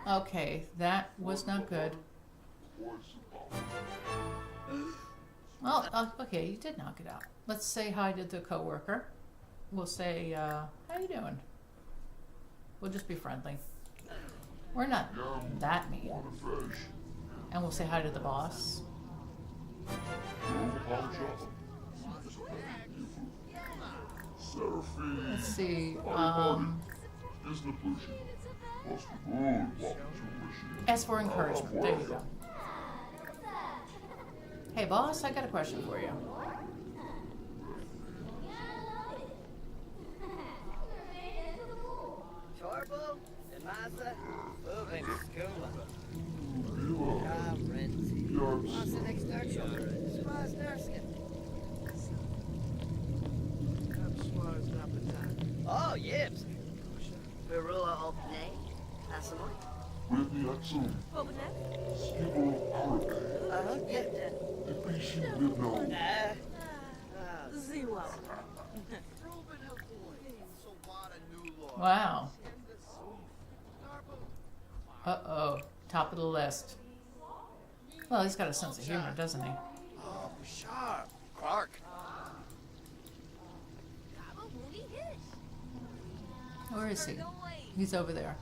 Okay, that was not good. Well, okay, you did knock it out. Let's say hi to the coworker. We'll say, how you doing? We'll just be friendly. We're not that mean. And we'll say hi to the boss. Let's see, ask for encouragement. There you go. Hey boss, I got a question for you. Torbo, Maza, moving Skooma. Renzi. What's the next nurture? Spas nursing. Oh, yips. Perula Altnay. Asamoy. Wow. Uh-oh. Top of the list. Well, he's got a sense of humor, doesn't he? Oh, sharp. Clark. Where is he? He's over there.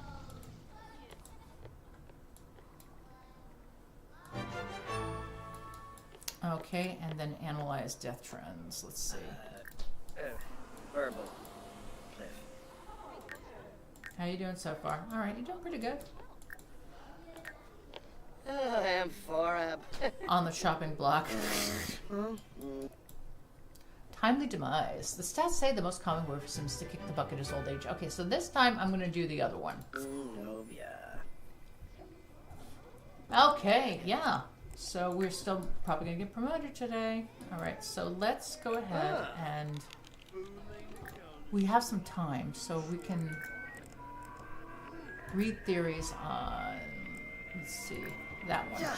Okay, and then analyze death trends. Let's see. Verbal. Cliff. How you doing so far? All right, you're doing pretty good. I am Forab. On the shopping block. Timely demise. The stats say the most common word for Sims to kick the bucket is old age. Okay, so this time I'm going to do the other one. Novia. Okay, yeah. So we're still probably going to get promoted today. All right, so let's go ahead and we have some time, so we can read theories on, let's see, that one. Yeah.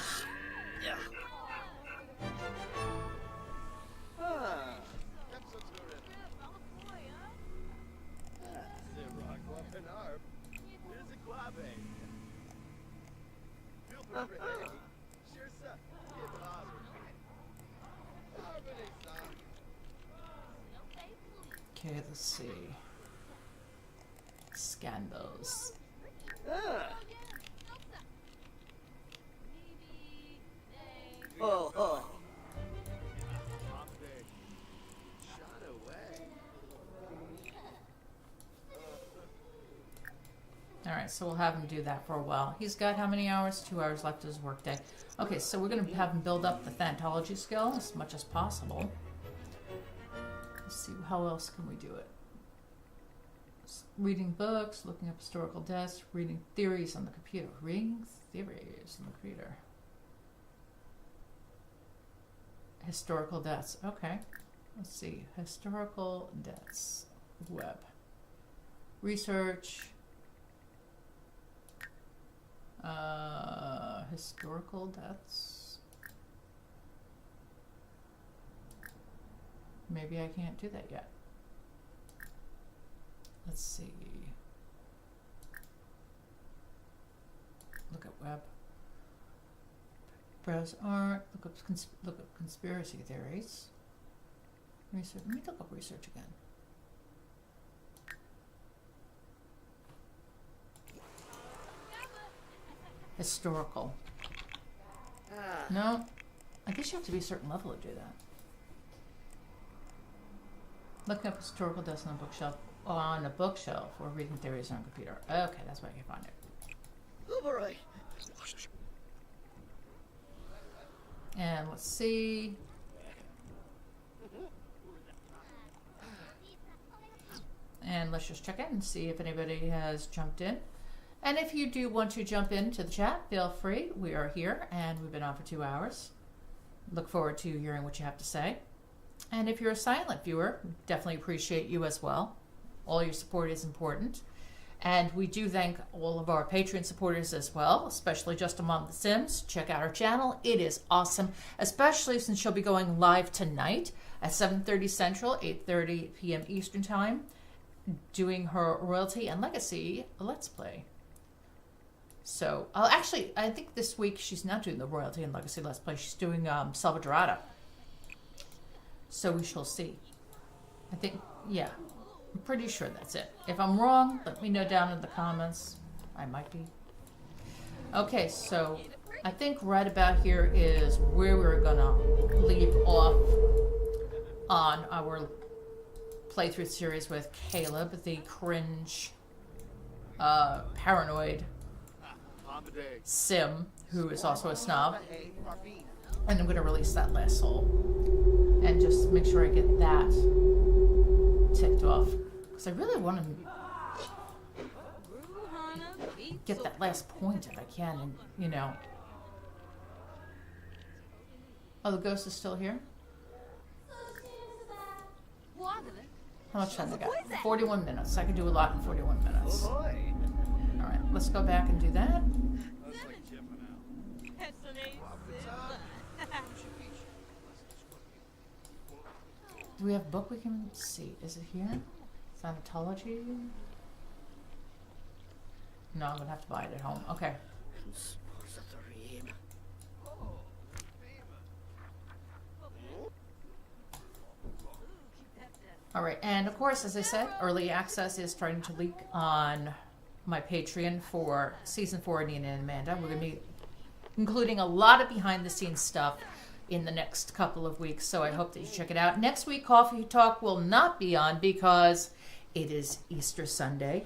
Okay, let's see. Scandals. Oh. Alright, so we'll have him do that for a while. He's got how many hours? 2 hours left of his workday. Okay, so we're going to have him build up the Thantology skill as much as possible. Let's see, how else can we do it? Reading books, looking up historical deaths, reading theories on the computer. Reading theories on the computer. Historical deaths. Okay. Let's see. Historical deaths. Web. Research. Historical deaths. Maybe I can't do that yet. Let's see. Look at web. Browse art. Look up conspiracy theories. Research. Let me look up research again. Historical. No, I guess you have to be a certain level to do that. Looking up historical desk on a bookshelf or reading theories on a computer. Okay, that's why I can find it. Uberoi. And let's see. And let's just check in and see if anybody has jumped in. And if you do want to jump into the chat, feel free. We are here and we've been on for 2 hours. Look forward to hearing what you have to say. And if you're a silent viewer, definitely appreciate you as well. All your support is important. And we do thank all of our Patreon supporters as well, especially Just Among the Sims. Check out our channel. It is awesome, especially since she'll be going live tonight at 7:30 Central, 8:30 p.m. Eastern Time, doing her Royalty and Legacy Let's Play. So, I think this week she's not doing the Royalty and Legacy Let's Play. She's doing Salvadorada. So we shall see. I think, yeah, I'm pretty sure that's it. If I'm wrong, let me know down in the comments. I might be. Okay, so I think right about here is where we're gonna leave off on our playthrough series with Caleb, the cringe, paranoid sim, who is also a snob. And I'm going to release that last soul. And just make sure I get that ticked off. Because I really want to get that last point if I can. And, you know. Oh, the ghost is still here? How much time I got? 41 minutes. I can do a lot in 41 minutes. Alright, let's go back and do that. Do we have a book we can see? Is it here? Thanatology? No, I'm gonna have to buy it at home. Okay. Alright, and of course, as I said, early access is starting to leak on my Patreon for Season 4 Nina and Amanda. We're going to be including a lot of behind-the-scenes stuff in the next couple of weeks, so I hope that you check it out. Next week, Coffee Talk will not be on because it is Easter Sunday,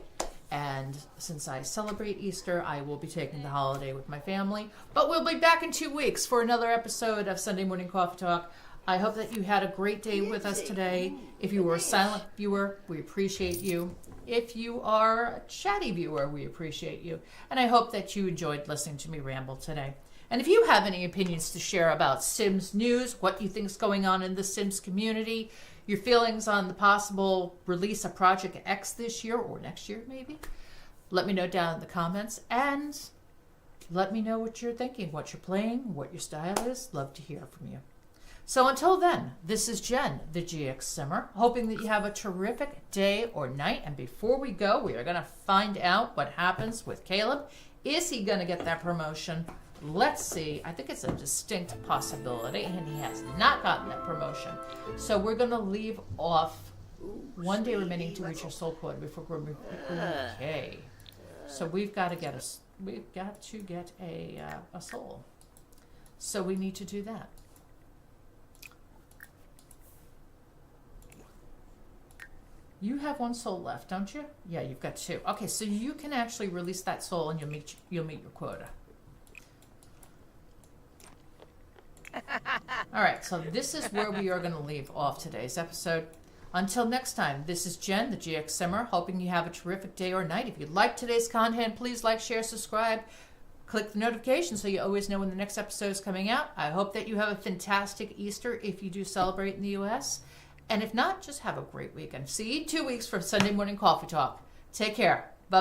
and since I celebrate Easter, I will be taking the holiday with my family. But we'll be back in 2 weeks for another episode of Sunday Morning Coffee Talk. I hope that you had a great day with us today. If you were a silent viewer, we appreciate you. If you are a chatty viewer, we appreciate you. And I hope that you enjoyed listening to me ramble today. And if you have any opinions to share about Sims news, what you think is going on in the Sims community, your feelings on the possible release of Project X this year or next year maybe, let me know down in the comments. And let me know what you're thinking, what you're playing, what your style is. Love to hear from you. So until then, this is Jen, the GXSimmer, hoping that you have a terrific day or night. And before we go, we are going to find out what happens with Caleb. Is he going to get that promotion? Let's see. I think it's a distinct possibility, and he has not gotten that promotion. So we're going to leave off one day remaining to reach your soul quota before we're okay. So we've got to get a soul. So we need to do that. You have 1 soul left, don't you? Yeah, you've got 2. Okay, so you can actually release that soul and you'll meet your quota. All right, so this is where we are going to leave off today's episode. Until next time, this is Jen, the GXSimmer, hoping you have a terrific day or night. If you like today's content, please like, share, subscribe. Click the notification so you always know when the next episode is coming out. I hope that you have a fantastic Easter if you do celebrate in the U.S., and if not, just have a great weekend. See you in 2 weeks for Sunday Morning Coffee Talk. Take care.